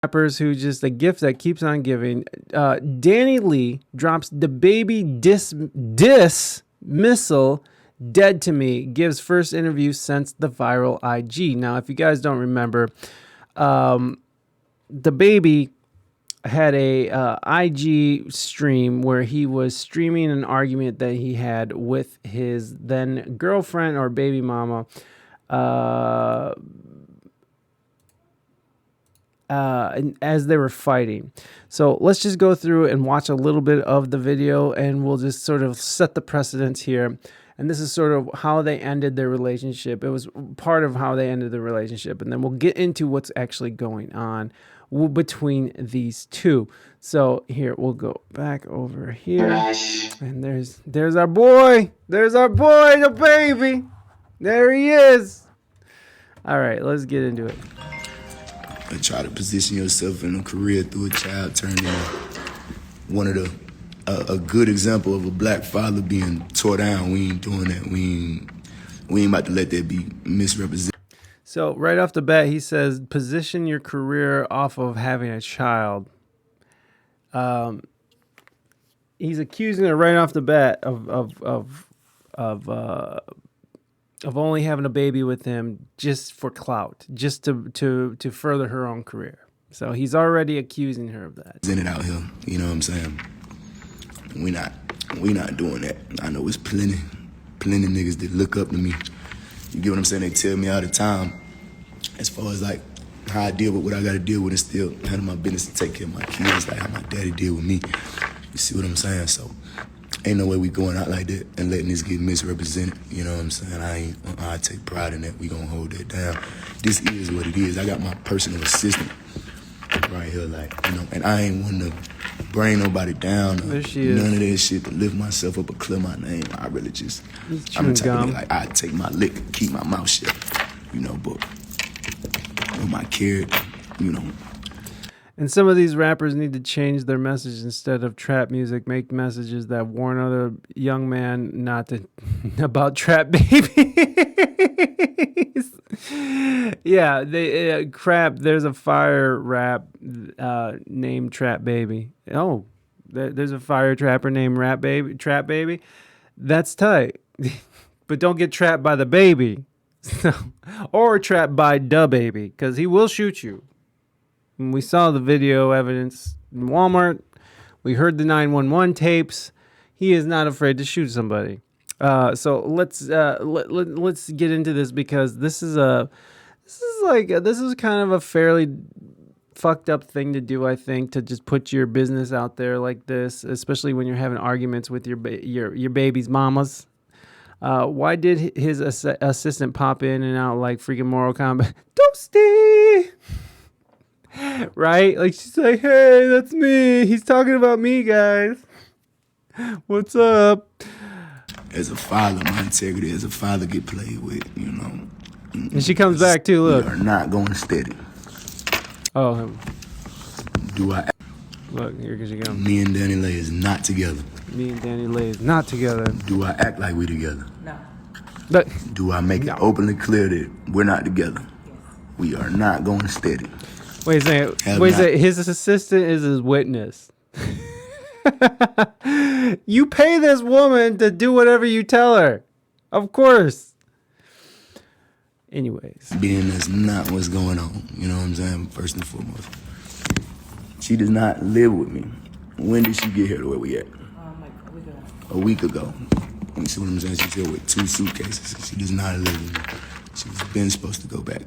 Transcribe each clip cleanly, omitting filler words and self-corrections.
rappers who just a gift that keeps on giving. Dani Leigh drops DaBaby dismissal. Dead to Me gives first interview since the viral IG. Now, if you guys don't remember, DaBaby had a IG stream where he was streaming an argument that he had with his then girlfriend or baby mama. As they were fighting. So let's just go through and watch a little bit of the video, and we'll just sort of set the precedence here. And this is sort of how they ended their relationship. It was part of how they ended the relationship. And then we'll get into what's actually going on between these two. So here, we'll go back over here. And there's our boy. There's our boy, DaBaby. There he is. All right, let's get into it. And try to position yourself in a career through a child turning one of the a good example of a black father being tore down. We ain't doing that. We ain't about to let that be misrepresented. So right off the bat, he says, position your career off of having a child. He's accusing her right off the bat of only having a baby with him just for clout, just to further her own career. So he's already accusing her of that. Send it out here, you know what I'm saying? We not doing that. I know it's plenty niggas that look up to me. You get what I'm saying? They tell me all the time, as far as like how I deal with what I gotta deal with and still handle my business and take care of my kids, like how my daddy deal with me. You see what I'm saying? So ain't no way we going out like that and letting this get misrepresented. You know what I'm saying? I take pride in that. We gonna hold that down. This is what it is. I got my personal assistant right here, like, you know, and I ain't want to bring nobody down. There she is. None of that shit to lift myself up or clear my name. I really just, I'm the type of nigga, like, I take my lick and keep my mouth shut, you know, but with my character, you know. And some of these rappers need to change their message. Instead of trap music, make messages that warn other young man not to about trap babies. Yeah, they crap. There's a fire rap named Trap Baby. Oh, there's a fire trapper named Trap Baby. That's tight. But don't get trapped by the baby, or trapped by DaBaby, because he will shoot you. And we saw the video evidence in Walmart. We heard the 911 tapes. He is not afraid to shoot somebody. So let's get into this, because this is kind of a fairly fucked up thing to do, I think, to just put your business out there like this, especially when you're having arguments with your baby's mamas. Why did his assistant pop in and out like freaking Mortal Kombat? Toasty! Right? Like, she's like, hey, that's me. He's talking about me, guys. What's up? As a father, my integrity as a father get played with, you know. And she comes back too, look. We are not going steady. Oh. Do I? Look, here she goes. Me and Dani Leigh is not together. Me and Dani Leigh is not together. Do I act like we together? No. But do I make it openly clear that we're not together? Yes. We are not going steady. Wait a second. Wait a second. His assistant is his witness. You pay this woman to do whatever you tell her. Of course. Anyways. Being that's not what's going on. You know what I'm saying? First and foremost. She does not live with me. When did she get here to where we at? Like a week ago. A week ago. You see what I'm saying? She's here with 2 suitcases. She does not live with me. She's been supposed to go back.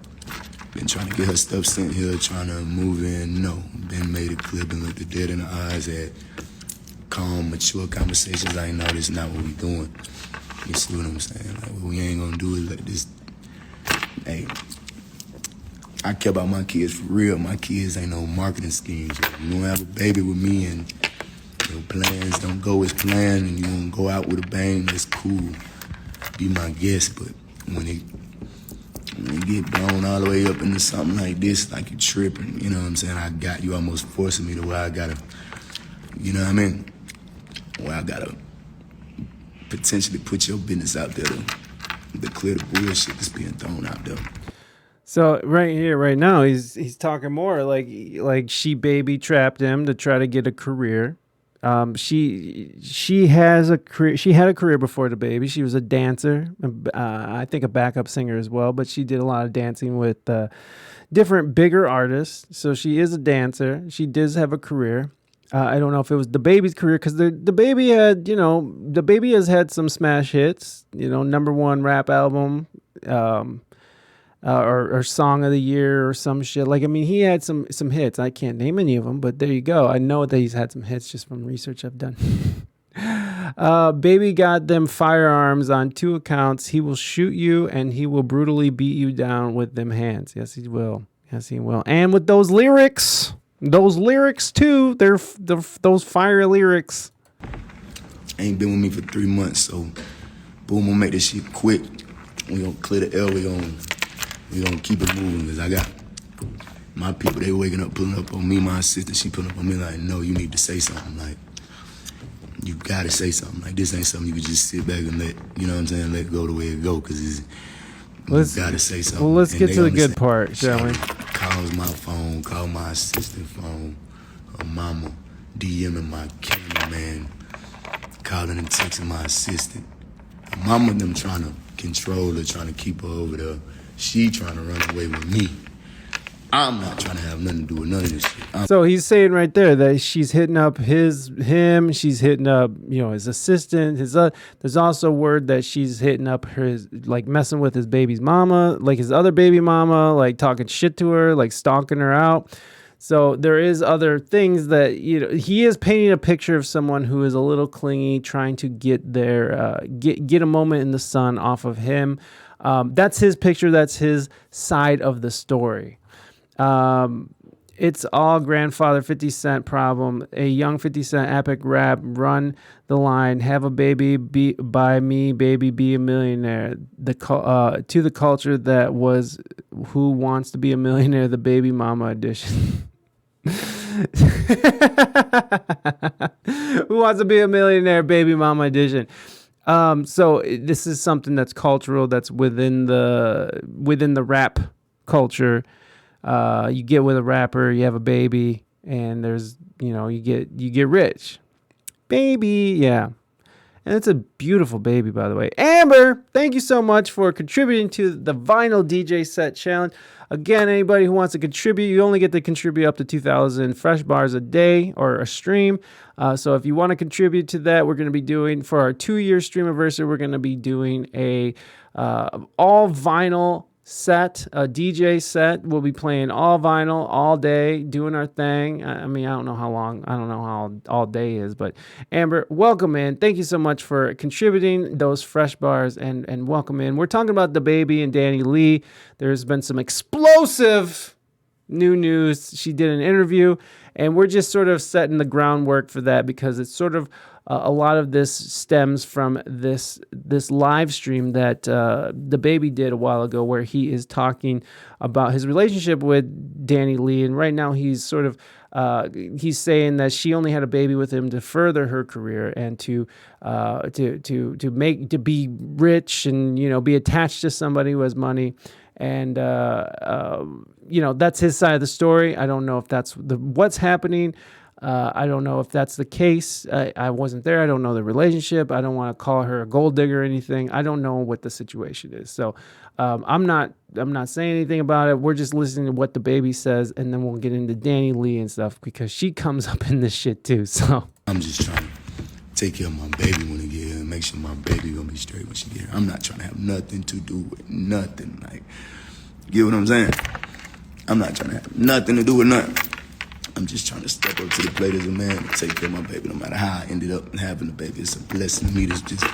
Been trying to get her stuff sent here, trying to move in. No. Been made it clear, been looked her dead in the eyes, had calm, mature conversations. I know this is not what we doing. You see what I'm saying? Like, what we ain't gonna do is like this. Hey, I care about my kids for real. My kids ain't no marketing schemes. You don't have a baby with me and your plans don't go as planned and you don't go out with a bang, that's cool. Be my guest, but when it get blown all the way up into something like this, like you tripping, you know what I'm saying? I got you almost forcing me to where I gotta, you know what I mean? Where I gotta potentially put your business out there to clear the bullshit that's being thrown out there. So right here, right now, he's talking more like she baby trapped him to try to get a career. She has a career. She had a career before DaBaby. She was a dancer, I think a backup singer as well. But she did a lot of dancing with different bigger artists. So she is a dancer. She does have a career. I don't know if it was DaBaby's career because DaBaby had, DaBaby has had some smash hits. Number one rap album. Or song of the year or some shit. Like, I mean, he had some hits. I can't name any of them, but there you go. I know that he's had some hits just from research I've done. Baby got them firearms on 2 accounts. He will shoot you and he will brutally beat you down with them hands. Yes, he will. Yes, he will. And with those lyrics too. They're those fire lyrics. Ain't been with me for 3 months, so boom, we'll make this shit quick. We gonna clear the air. We gonna keep it moving, because I got my people, they waking up, pulling up on me. My assistant, she pulling up on me like, no, you need to say something. Like, you gotta say something. Like, this ain't something you can just sit back and let, let it go the way it go, because you gotta say something. Well, let's get to the good part, shall we? Calls my phone, call my assistant phone, her mama, DMing my cameraman, calling and texting my assistant. Her mama, them trying to control her, trying to keep her over there. She trying to run away with me. I'm not trying to have nothing to do with none of this shit. So he's saying right there that she's hitting up him. She's hitting up, his assistant. There's also word that she's hitting up his, like messing with his baby's mama, like his other baby mama, like talking shit to her, like stalking her out. So there is other things that, he is painting a picture of someone who is a little clingy, trying to get get a moment in the sun off of him. That's his picture. That's his side of the story. It's all grandfather 50 Cent problem. A young 50 Cent epic rap, run the line, have a baby, be by me, baby, be a millionaire. To the culture that was Who Wants to Be a Millionaire, the Baby Mama edition. Who Wants to Be a Millionaire, Baby Mama edition. So this is something that's cultural, that's within the rap culture. You get with a rapper, you have a baby, and there's, you get rich. Baby, yeah. And it's a beautiful baby, by the way. Amber, thank you so much for contributing to the Vinyl DJ Set Challenge. Again, anybody who wants to contribute, you only get to contribute up to 2,000 fresh bars a day or a stream. So if you want to contribute to that, we're going to be doing, for our 2-year stream anniversary, we're going to be doing a all vinyl set, a DJ set. We'll be playing all vinyl all day, doing our thing. I mean, I don't know how long, I don't know how all day is, but Amber, welcome in. Thank you so much for contributing those fresh bars, and welcome in. We're talking about DaBaby and Dani Leigh. There's been some explosive new news. She did an interview, and we're just sort of setting the groundwork for that, because it's sort of a lot of this stems from this live stream that DaBaby did a while ago, where he is talking about his relationship with Dani Leigh, and right now he's sort of he's saying that she only had a baby with him to further her career and to be rich and be attached to somebody who has money. And that's his side of the story. I don't know if that's what's happening. I don't know if that's the case. I wasn't there. I don't know the relationship. I don't want to call her a gold digger or anything. I don't know what the situation is. So I'm not saying anything about it. We're just listening to what DaBaby says, and then we'll get into Dani Leigh and stuff, because she comes up in this shit too. So I'm just trying to take care of my baby when I get here and make sure my baby gonna be straight when she get here. I'm not trying to have nothing to do with nothing. Like, you get what I'm saying? I'm not trying to have nothing to do with nothing. I'm just trying to step up to the plate as a man and take care of my baby, no matter how I ended up having a baby. It's a blessing to me to just...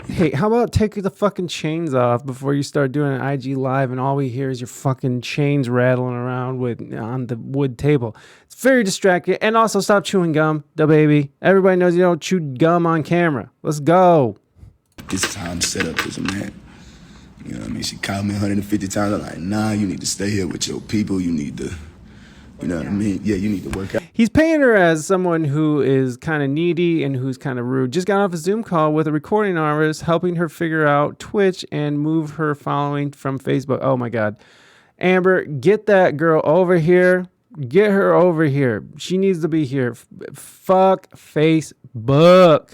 Hey, how about take the fucking chains off before you start doing an IG live and all we hear is your fucking chains rattling around on the wood table. It's very distracting. And also stop chewing gum, DaBaby. Everybody knows you don't chew gum on camera. Let's go. This is how I'm set up as a man. You know what I mean? She called me 150 times. I'm like, nah, you need to stay here with your people. You need to... You know what I mean? Yeah, you need to work out. He's paying her as someone who is kind of needy and who's kind of rude. Just got off a Zoom call with a recording artist, helping her figure out Twitch and move her following from Facebook. Oh my God. Amber, get that girl over here. Get her over here. She needs to be here. Fuck Facebook.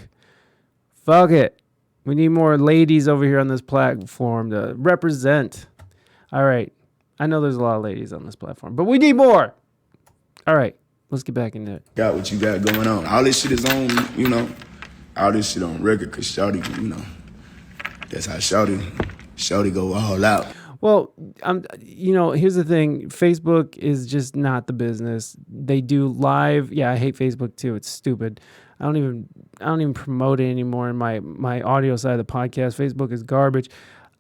Fuck it. We need more ladies over here on this platform to represent. All right. I know there's a lot of ladies on this platform, but we need more. All right. Let's get back into it. Got what you got going on. All this shit is on, all this shit on record because Shawty, that's how Shawty go all out. Well, here's the thing. Facebook is just not the business. They do live. Yeah, I hate Facebook too. It's stupid. I don't even promote it anymore in my audio side of the podcast. Facebook is garbage.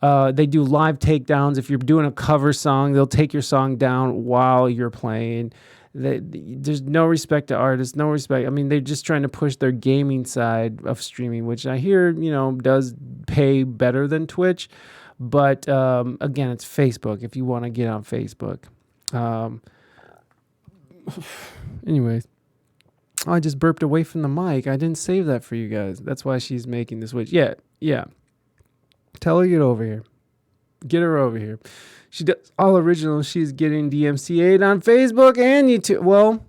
They do live takedowns. If you're doing a cover song, they'll take your song down while you're playing. There's no respect to artists, no respect. I mean, they're just trying to push their gaming side of streaming, which I hear, does pay better than Twitch. But again, it's Facebook if you want to get on Facebook. Anyways, I just burped away from the mic. I didn't save that for you guys. That's why she's making the switch. Yeah. Tell her to get over here. Get her over here. She does all original. She's getting DMCA'd on Facebook and YouTube. Well,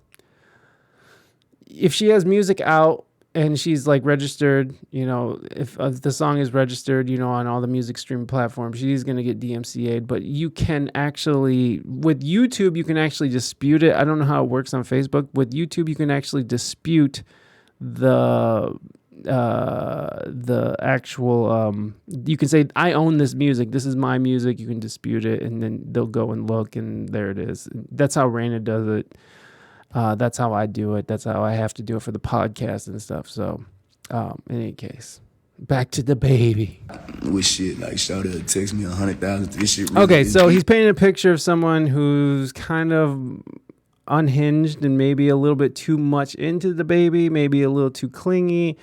if she has music out and she's like registered, if the song is registered, on all the music streaming platforms, she's going to get DMCA'd. But you can actually, with YouTube, you can actually dispute it. I don't know how it works on Facebook. With YouTube, you can actually dispute the actual you can say, I own this music, this is my music, you can dispute it, and then they'll go and look, and there it is. That's how Raina does it. That's how I do it. That's how I have to do it for the podcast and stuff. So in any case, back to DaBaby. With shit like Shawty text me 100,000. This shit really okay, so he's painting a picture of someone who's kind of unhinged and maybe a little bit too much into DaBaby, maybe a little too clingy.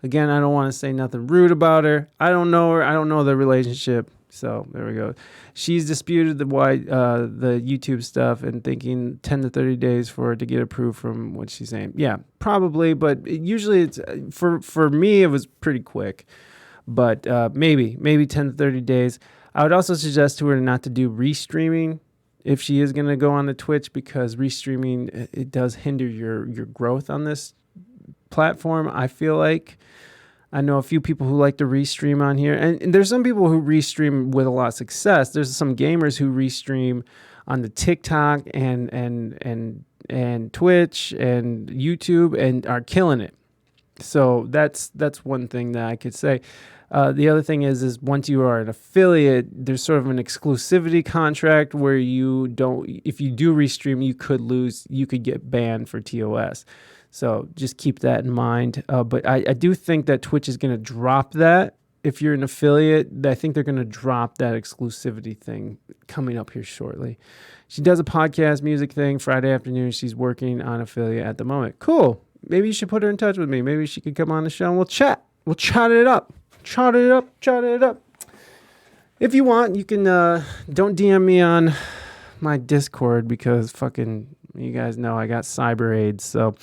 Again, I don't want to say nothing rude about her. I don't know her. I don't know the relationship. So there we go. She's disputed the YouTube stuff and thinking 10 to 30 days for it to get approved from what she's saying. Yeah, probably. But usually it's for me, it was pretty quick. But maybe 10 to 30 days. I would also suggest to her not to do restreaming if she is going to go on the Twitch, because restreaming, it does hinder your growth on this platform. I feel like I know a few people who like to restream on here, and there's some people who restream with a lot of success. There's some gamers who restream on the TikTok and Twitch and YouTube and are killing it. So that's one thing that I could say. The other thing is once you are an affiliate, there's sort of an exclusivity contract where if you do restream, you could get banned for TOS. So just keep that in mind. But I do think that Twitch is going to drop that. If you're an affiliate, I think they're going to drop that exclusivity thing coming up here shortly. She does a podcast music thing Friday afternoon. She's working on affiliate at the moment. Cool. Maybe you should put her in touch with me. Maybe she could come on the show and we'll chat. We'll chat it up. Chat it up. If you want, you can don't DM me on my Discord because fucking you guys know I got cyber AIDS. So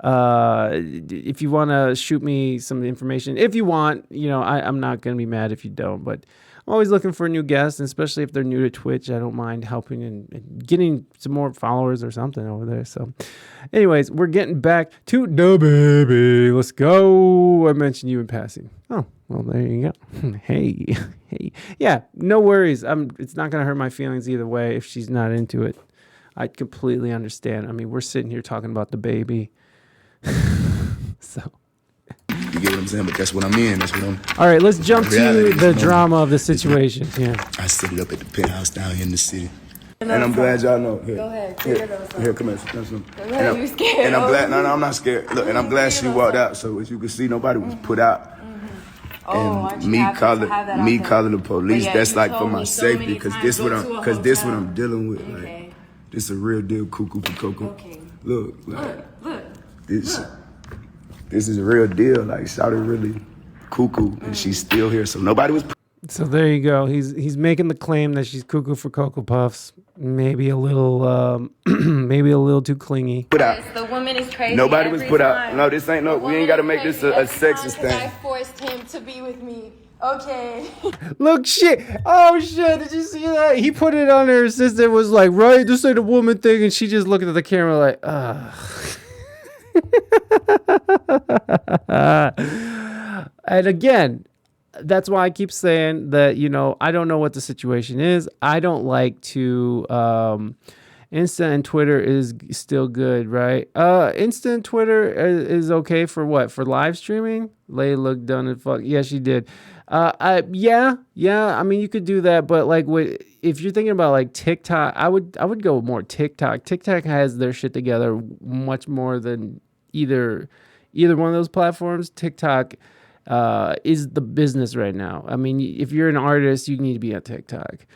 if you want to shoot me some information, if you want, I'm not going to be mad if you don't, but I'm always looking for new guests, and especially if they're new to Twitch. I don't mind helping and getting some more followers or something over there. So anyways, we're getting back to DaBaby. Let's go. I mentioned you in passing. Oh, well, there you go. Hey. Yeah, no worries. It's not going to hurt my feelings either way if she's not into it. I completely understand. I mean, we're sitting here talking about DaBaby. So. You get what I'm saying? But that's what I'm in. All right, let's jump to the drama of the situation. Yeah. I set it up at the penthouse down here in the city. And I'm glad y'all know. Here. Go ahead. Here, come here. Go ahead. You scared? And I'm glad. No, I'm not scared. Look, and I'm glad she walked out. So as you can see, nobody was put out. And me calling the police, that's like for my safety, because this what I'm dealing with. Okay. Like, this a real deal, cuckoo for cocoa. Okay. Look. This is a Look. real deal. Like, Shawty really cuckoo, and she's still here. So nobody was. So there you go. He's making the claim that she's cuckoo for Cocoa Puffs. Maybe a little, too clingy. Put out. The woman is crazy. Nobody was put out. No, this ain't no. We ain't got to make this a sexist thing. I forced him to be with me. Okay. Look, shit. Oh, shit. Did you see that? He put it on her assistant, was like, right, this ain't a woman thing. And she just looked at the camera like, ugh. And again, that's why I keep saying that, I don't know what the situation is. I don't like to, Insta and Twitter is still good, right? Insta and Twitter is okay for what? For live streaming? Leigh looked done and fuck. Yeah, she did. Yeah. I mean, you could do that, but like, if you're thinking about like TikTok, I would go more TikTok. TikTok has their shit together much more than either one of those platforms. TikTok is the business right now. I mean, if you're an artist, you need to be on TikTok.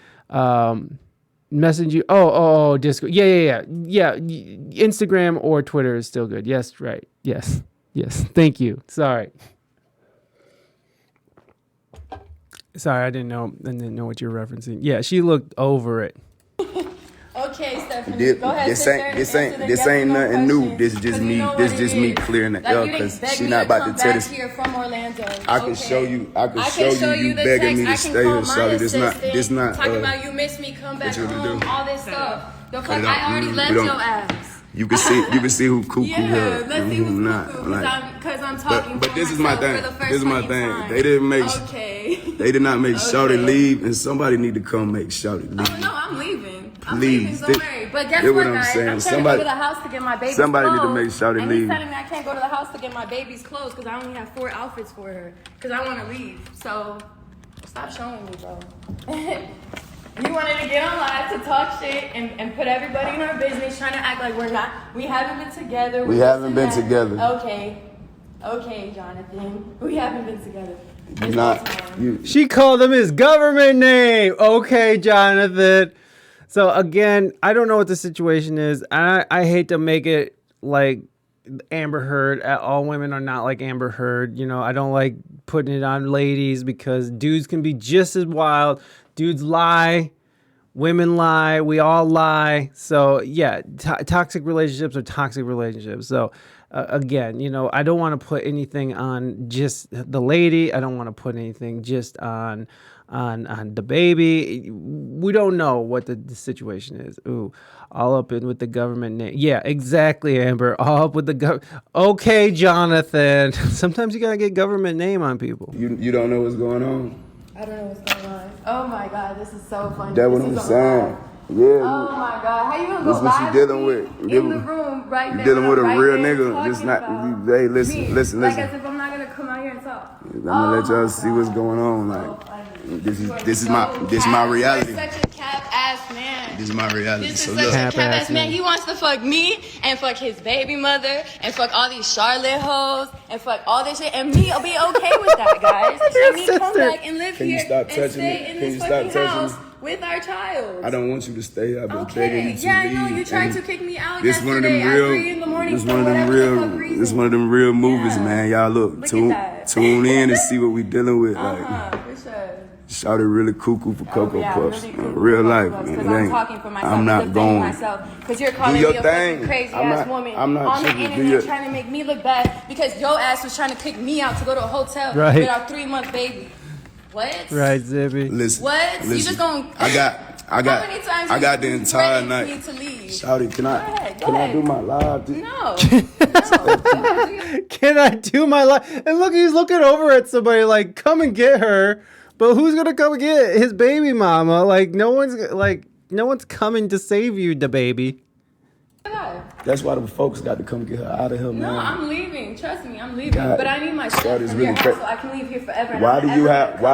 Message you. Oh, Discord. Yeah. Instagram or Twitter is still good. Yes, right. Yes. Thank you. Sorry, I didn't know what you're referencing. Yeah, she looked over it. Okay, Stephanie. Go ahead. This ain't nothing new. This is just me. This is just me clearing the air because she not about to tell this. Here from Orlando. I can show you. I can show you begging me to stay here, shawty. This not. Talking about you miss me, come back home, all this stuff. The fuck, I already left your ass. You can see who cuckoo here and who not. Because I'm talking. But this is my thing. This is my thing. They didn't make. Okay. They did not make Shawty leave, and somebody need to come make Shawty leave. Oh no, I'm leaving. Please, don't worry. But guess what, guys? I'm trying to go to the house to get my baby's somebody clothes. Need to make Shawty and leave. He's telling me I can't go to the house to get my baby's clothes because I only have 4 outfits for her. Because I want to leave. So stop showing me, bro. You wanted to get on live to talk shit and put everybody in our business, trying to act like we haven't been together. We haven't been together. Okay, Jonathan. We haven't been together. She called him his government name. Okay, Jonathan. So again, I don't know what the situation is. I hate to make it like Amber Heard. All women are not like Amber Heard. I don't like putting it on ladies because dudes can be just as wild. Dudes lie. Women lie. We all lie. So yeah, toxic relationships are toxic relationships. So again, I don't want to put anything on just the lady. I don't want to put anything just on DaBaby. We don't know what the situation is. Ooh, all up in with the government name. Yeah, exactly, Amber. All up with the Okay, Jonathan. Sometimes you gotta get government name on people. You don't know what's going on. I don't know what's going on. Oh my God, this is so funny. That's what I'm saying. Yeah. Oh my God, how you gonna go live dealing with in the room right now? You're dealing with a real nigga. Just not. Hey, listen. Like as if I'm not gonna come out here and talk. I'm gonna let y'all see what's going on. Like this is my reality. You're such a cap ass man. This is my reality. This is such a cap ass man. He wants to fuck me and fuck his baby mother and fuck all these Charlotte hoes and fuck all this shit and me. I'll be okay with that, guys. And me come back and live here and stay in this fucking house with our child. I don't want you to stay. I've been begging you to leave. I know you tried to kick me out this yesterday at 3 in the morning. This one of them real movies, man. Y'all look tune in and see what we dealing with. For sure. Shouted really cuckoo for Cocoa Puffs. Really real life, man. I'm talking for myself. I'm not going. Because you're calling me a fucking crazy ass woman I'm not on the internet trying to make me look bad because your ass was trying to kick me out to go to a hotel with our 3-month baby. What? Right, Zippy. Listen. What? You just gonna? I got the entire night. Shouty, can I do my live? No. Can I do my live? And look, he's looking over at somebody like, come and get her. But who's gonna come and get his baby mama? Like no one's coming to save you, DaBaby. That's why the folks got to come get her out of here, man. No, I'm leaving. Trust me, I'm leaving. God, but I need my stuff from your house so I can leave here forever. Why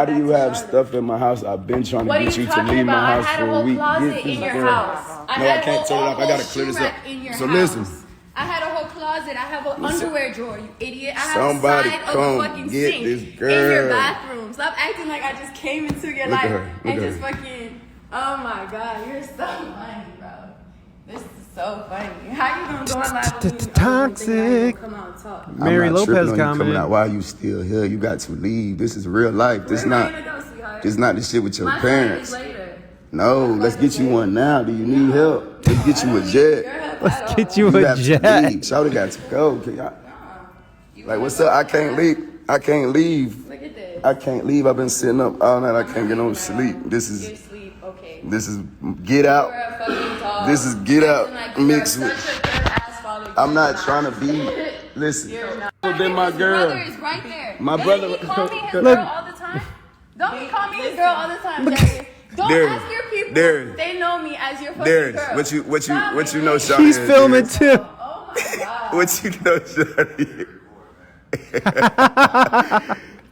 do you have stuff in my house? I've been trying to get you to leave my house for a week. I had a whole closet in your house. No, I can't turn it off. I gotta clear this up. So listen. I had a whole closet. I have an underwear drawer, you idiot. I have somebody a side of a fucking sink this girl. in your bathroom. Stop acting like I just came into your life and just fucking. Oh my God, you're so funny, bro. This is so funny. How you gonna go on live with me? Toxic. Come out and talk. Mary Lopez commented. Why are you still here? You got to leave. This is real life. This not the shit with your parents. No, let's get you one now. Do you need help? Let's get you a jet. Let's get you a jet. Shawty got to go. Like, what's up? I can't leave. Look at this. I can't leave. I've been sitting up all night. I can't get no sleep. This Your is sleep, okay. this is Get Out. You're a fucking dog. This is Get Out You're mixed such with. a good ass father. I'm not trying to be. Listen, You're not. been my His girl. brother is right there. My Don't brother- he call me his Look. girl all the time? Don't he call me his girl all the time, Darius? Don't Darius. ask your people. Darius. They know me as your fucking Darius, girl. what you Stop it. know, Shawty? He's is, filming Darius? too. Oh my god. What you know, Shawty?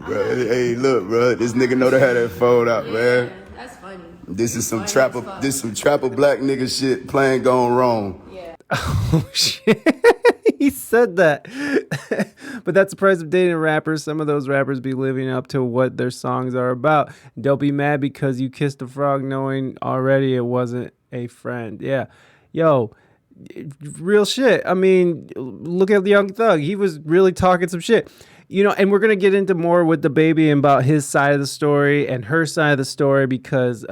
Bro, hey, look, bro. This nigga know to have that phone out, man. That's funny. This is some Funny trapper. as fuck. This some trapper black nigga shit playing gone wrong. Yeah. Oh shit. He said that. But that's the price of dating rappers. Some of those rappers be living up to what their songs are about. Don't be mad because you kissed a frog knowing already it wasn't a friend. Yeah. Yo, real shit. I mean, look at the Young Thug. He was really talking some shit. You know, and we're going to get into more with DaBaby about his side of the story and her side of the story because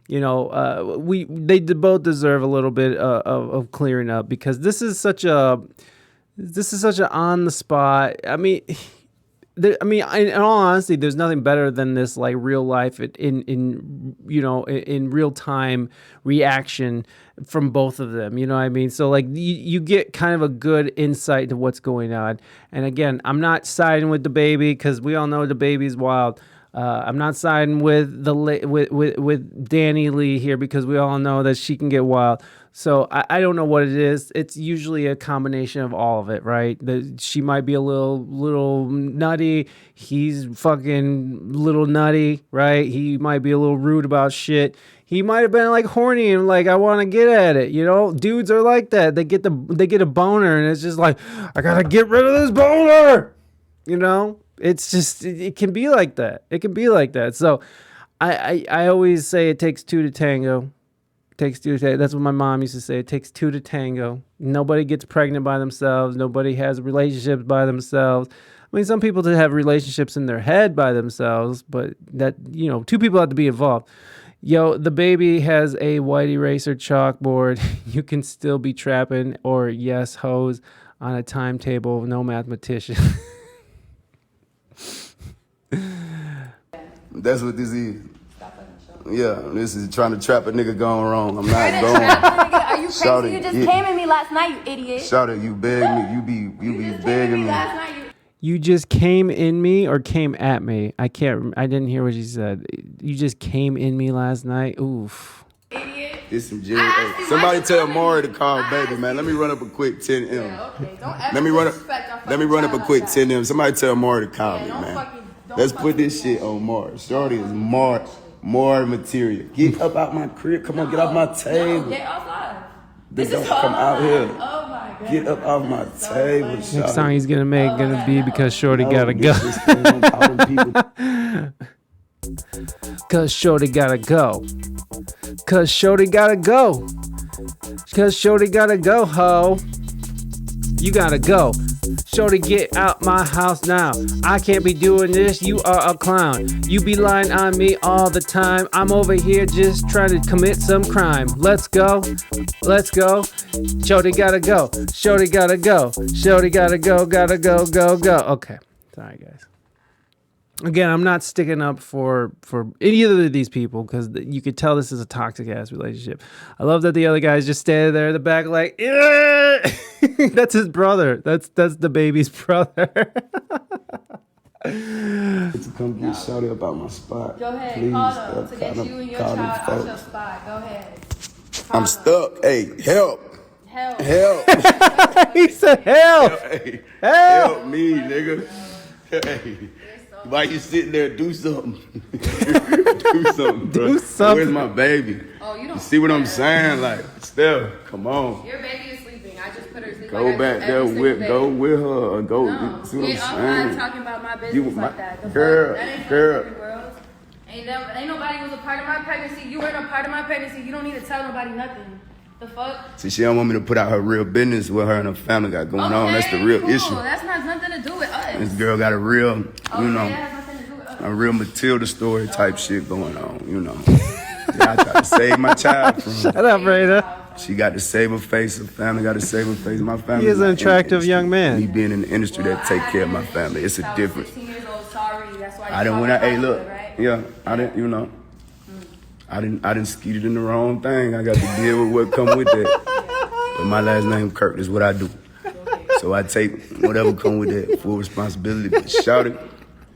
you know, they both deserve a little bit of clearing up because this is such a on the spot. I mean, in all honesty, there's nothing better than this like real life in real time reaction from both of them. You know what I mean? So like you get kind of a good insight to what's going on. And again, I'm not siding with DaBaby because we all know DaBaby's wild. I'm not siding with with Dani Leigh here because we all know that she can get wild. So I don't know what it is. It's usually a combination of all of it, right? She might be a little nutty. He's fucking little nutty, right? He might be a little rude about shit. He might have been like horny and like I want to get at it. You know, dudes are like that. They get a boner and it's just like I gotta get rid of this boner. You know. It's just, it can be like that. It can be like that. So I always say it takes two to tango. It takes two to tango. That's what my mom used to say. It takes two to tango. Nobody gets pregnant by themselves. Nobody has relationships by themselves. I mean, some people have relationships in their head by themselves, but that, you know, two people have to be involved. Yo, DaBaby has a white eraser chalkboard. You can still be trapping or yes, hoes on a timetable. No mathematician. That's what this is. Stop fucking showing. Yeah, this is trying to trap a nigga going wrong. I'm You're not in a going. trap, nigga. Are you crazy? Shawty, You just yeah. came at me last night, you idiot. Shawty, you beg me. You be You just came at begging me me. last night, you. You just came in me or came at me? I didn't hear what you said. You just came in me last night? Oof. Idiot. This some I genuine. asked Hey, you, somebody why you tell coming Maury to to me? call I baby, asked man. Let me run up a quick 10M. Yeah, okay. Don't ever Let me run up. disrespect our Let me run up a fucking quick child like 10M. Somebody tell Maury to call Yeah, me, don't man. don't Let's fuck put with this me. shit on Maury. Shorty is more material. Get up out my crib. Come on, get off my No, table. get off live. Then This don't is come all out live. here. Oh my god. Get up off my So table, funny. Next Shawty. song he's gonna make gonna be because Shorty No, gotta go. disrespect on all them people. Cause Shorty gotta go. Cause Shorty gotta go. Cause Shorty gotta go, ho. You gotta go. Shorty, get out my house now. I can't be doing this. You are a clown. You be lying on me all the time. I'm over here just trying to commit some crime. Let's go. Let's go. Shorty gotta go. Shorty gotta go. Shorty gotta go. Gotta go. Go. Go. Okay. Sorry, guys. Again, I'm not sticking up for either of these people because you could tell this is a toxic ass relationship. I love that the other guy's just standing there in the back like, "Yeah." That's his brother. That's DaBaby's brother. To come get Shawty up out my spot. Go ahead, Please, call them to call get them- you and your call them child out your folks. spot. Go ahead. I'm stuck. Hey, help. Help. Help. He said, "Help! Hey, Help!" help me, nigga. Hey. Why you sitting there? Do something. Do something, bro. Do something. Where's my baby? Oh, you don't. You see what I'm saying? Like, Steph, come on. Your baby is sleeping. I just put her to sleep. Go like I back do there every with, single go day. with her or go. No, See what get off I'm line saying? talking about my business You- like that. The girl, fuck? That ain't girl. fucking world. Ain't nobody was a part of my pregnancy. You weren't a part of my pregnancy. You don't need to tell nobody nothing. The fuck? See, she don't want me to put out her real business what her and her family got going on. That's the real cool. issue. That's not nothing to do with us. This girl got a real, Okay, you know, that has nothing to do with us. a real Matilda story type shit going on, you know. Yeah, I tried to save my child from. Shut up, Raider. She got to save her face. Her family got to save her face. My family. He is an not in the attractive industry. young man. Me being in the industry that take care of my family. It's a I was difference. 16 years old. Sorry. That's why I didn't when I hey look. right? Yeah, I didn't. You know, I didn't skeeted in the wrong thing. I got to deal with what come with that. But my last name Kirk is what I do. So I take whatever come with that full responsibility. But shout it,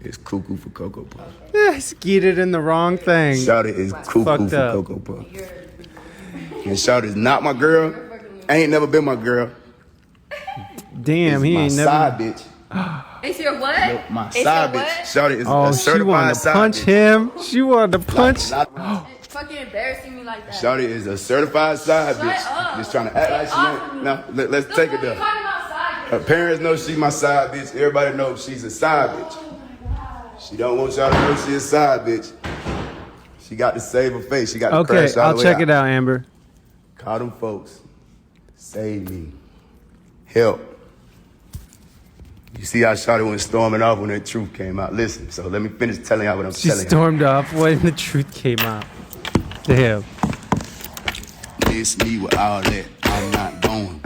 it's cuckoo for Cocoa Puff. Yeah, skeeted in the wrong thing. Shout it is cuckoo Fucked for up. Cocoa Puff. And shout is not my girl. Ain't never been my girl. Damn, It's he my ain't side never. bitch. It's your what? My It's side your bitch. what? Shout it is Oh, a she certified wanted to side punch bitch. him. She wanted to punch. It's fucking embarrassing me like that. Shawty is a certified side Shut bitch. up. Just trying to act like she off ain't. of me. No, let's Look take what it you there. talking about side Her bitch. parents know she my side bitch. Everybody knows she's a side bitch. She don't want y'all to know she a side bitch. She got to save her face. She got to Okay, crash all I'll the way check it out, Amber. Call them folks. Save me. Help. You see how Shawty went storming off when the truth came out. Listen, so let me finish telling y'all what I'm She telling you. stormed off when the truth came out. Damn. Miss me with all that. I'm not going.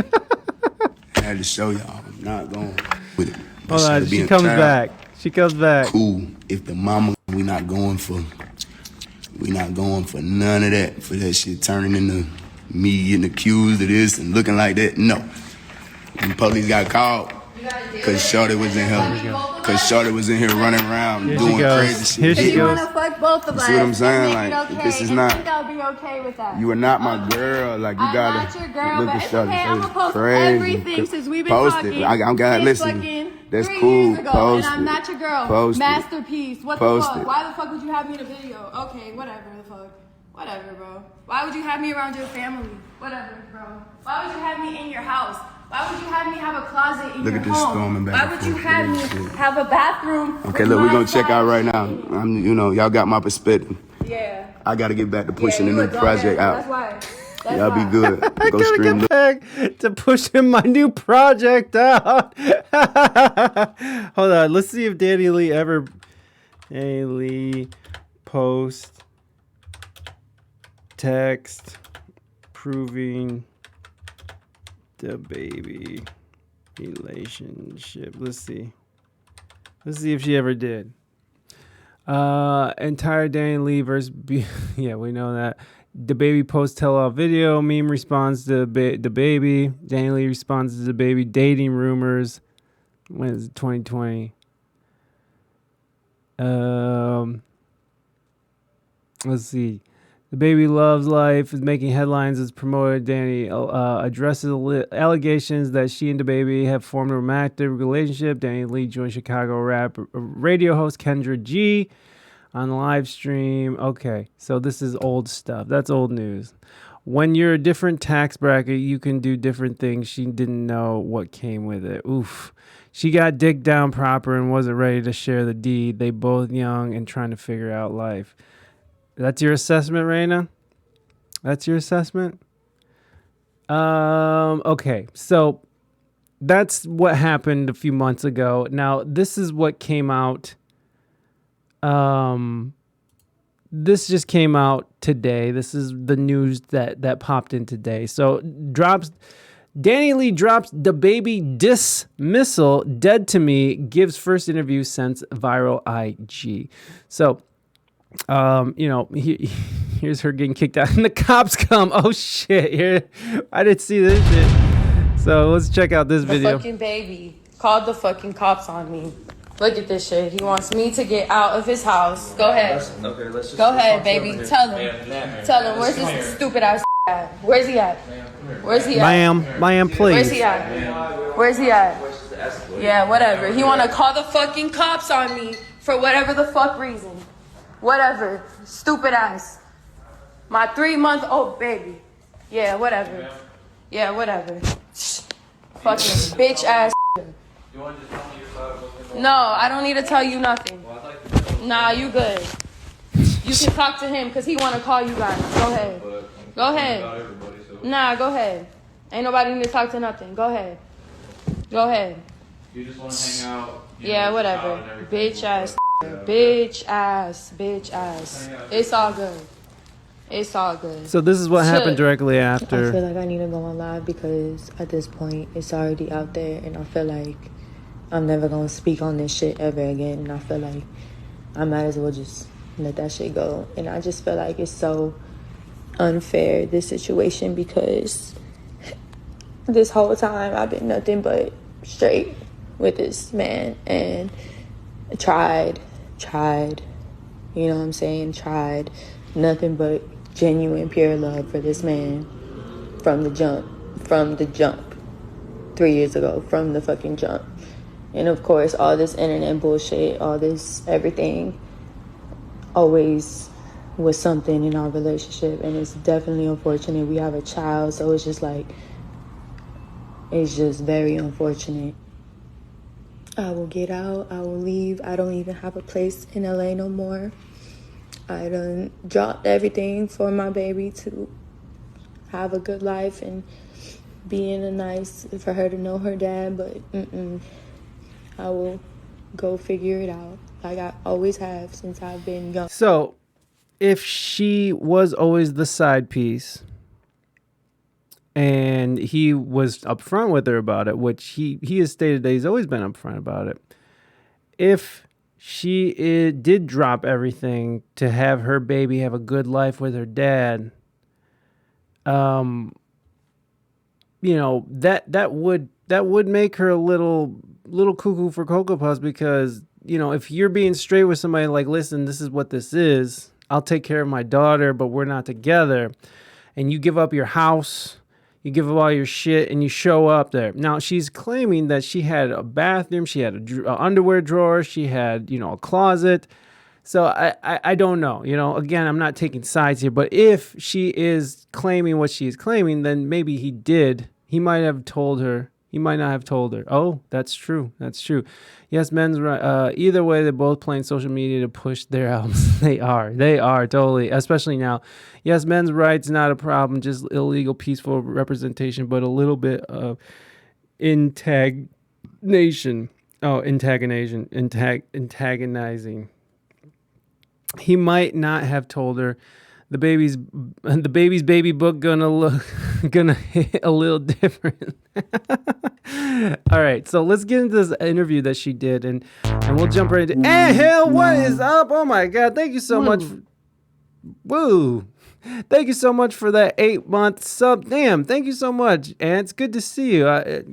I had to show y'all I'm not going with it. But Hold on, Shawty she being comes child, back. She comes back. Cool. If the mama, we not going for none of that. For that shit turning into me getting accused of this and looking like that. No. When the police got called, cause Shawty was in here. Cause Shawty was in here running around Here she doing goes. crazy shit. Here she You goes. wanna fuck both of You us? see what I'm saying? And make Like, it okay, this is and not- think I'll be okay with that. You are not my girl. Like, you I'm gotta not your girl, look but at it's Shawty. okay. So I'm gonna it's post crazy. everything since we've been Post talking. it. I'm gotta since listen. fucking That's 3 cool. years ago, Post and I'm it. not your girl. Post it. Masterpiece. What Post the fuck? it. Why the fuck would you have me in a video? Okay, whatever the fuck. Whatever, bro. Why would you have me around your family? Whatever, bro. Why would you have me in your house? Why would you have me have a closet in Look your at this home? storming back Why and would you forth. have me Look at this shit. have a bathroom? Okay, with look, we're my gonna check side out right shit now. in it? Y'all got my perspective. Yeah. I gotta get back to Yeah, pushing you the a new dumbass, project That's out. why. That's Y'all why. be good. I Go gotta stream. get back to pushing my new project out. Hold on, let's see if Dani Leigh post text proving DaBaby relationship. Let's see if she ever did. Entire Dani Leigh versus yeah, we know that. DaBaby post tell-all video. Meme responds to DaBaby. Dani Leigh responds to DaBaby. Dating rumors. When is it? 2020. Let's see. DaBaby loves life, is making headlines as promoted. Dani addresses allegations that she and DaBaby have formed a romantic relationship. Dani Leigh joined Chicago rap radio host Kendra G on the live stream. Okay, so this is old stuff. That's old news. When you're a different tax bracket, you can do different things. She didn't know what came with it. Oof. She got dick down proper and wasn't ready to share the deed. They both young and trying to figure out life. That's your assessment, Raina? That's your assessment? Okay, so that's what happened a few months ago. Now, this is what came out. This just came out today. This is the news that popped in today. So Dani Leigh drops DaBaby dismissal, dead to me, gives first interview since viral IG. So, here's her getting kicked out and the cops come. Oh shit, here, I didn't see this shit. So let's check out this video. The fucking baby called the fucking cops on me. Look at this shit. He wants me to get out of his house. Go ahead. Let's just Go ahead, baby. Tell him. Tell him. Where's this stupid ass at? Where's he at? Where's he at? Ma'am, please. Where's he at? Where's he at? Yeah, whatever. He want to call the fucking cops on me for whatever the fuck reason. Whatever. Stupid ass. My 3-month-old baby. Yeah, whatever. Yeah, whatever. Fucking bitch ass. You want to just tell me your side of what's going on? No, I don't need to tell you nothing. Well, I'd like to know. Nah, you good. You can talk to him because he want to call you guys. Go ahead. But Go about ahead. everybody, so Nah, go ahead. Ain't nobody need to talk to nothing. Go ahead. Go ahead. you just want to hang out. you Yeah, know, whatever. child and everything. Bitch ass. Yeah. Bitch ass. Bitch ass. It's all good. It's all good. So this is what happened Shit. directly I feel after. like I need to go on live because at this point it's already out there and I feel like I'm never gonna speak on this shit ever again, and I feel like I might as well just let that shit go. And I just feel like it's so unfair, this situation, because this whole time I've been nothing but straight with this man, and tried, you know what I'm saying, tried nothing but genuine, pure love for this man from the jump 3 years ago, from the fucking jump. And of course, all this internet bullshit, all this everything always was something in our relationship, and it's definitely unfortunate. We have a child, so it's just like, it's just very unfortunate. I will get out, I will leave. I don't even have a place in LA no more. I done dropped everything for my baby to have a good life and be in a nice, for her to know her dad, but I will go figure it out like I always have since I've been young. So, if she was always the side piece and he was upfront with her about it, which he has stated that he's always been upfront about it, if she did drop everything to have her baby have a good life with her dad, you know, that would make her a little cuckoo for Cocoa Puffs, because, you know, if you're being straight with somebody like, listen, this is what this is, I'll take care of my daughter, but we're not together, and you give up your house, you give up all your shit, and you show up there. Now, she's claiming that she had a bathroom, she had a underwear drawer, she had, you know, a closet. So I don't know. You know, again, I'm not taking sides here, but if she is claiming what she is claiming, then maybe he did. He might have told her. He might not have told her. Oh, that's true. That's true. Yes, men's right. Either way, they're both playing social media to push their albums. They are totally, especially now. Yes, men's rights not a problem, just illegal, peaceful representation, but a little bit of antagonizing. He might not have told her. The baby's baby book gonna hit a little different. All right, so let's get into this interview that she did, and we'll jump right into. Hey, Hill, what is up? Oh my God, thank you so much. Woo! Thank you so much for that 8-month sub. Damn, thank you so much, Ant. It's good to see you.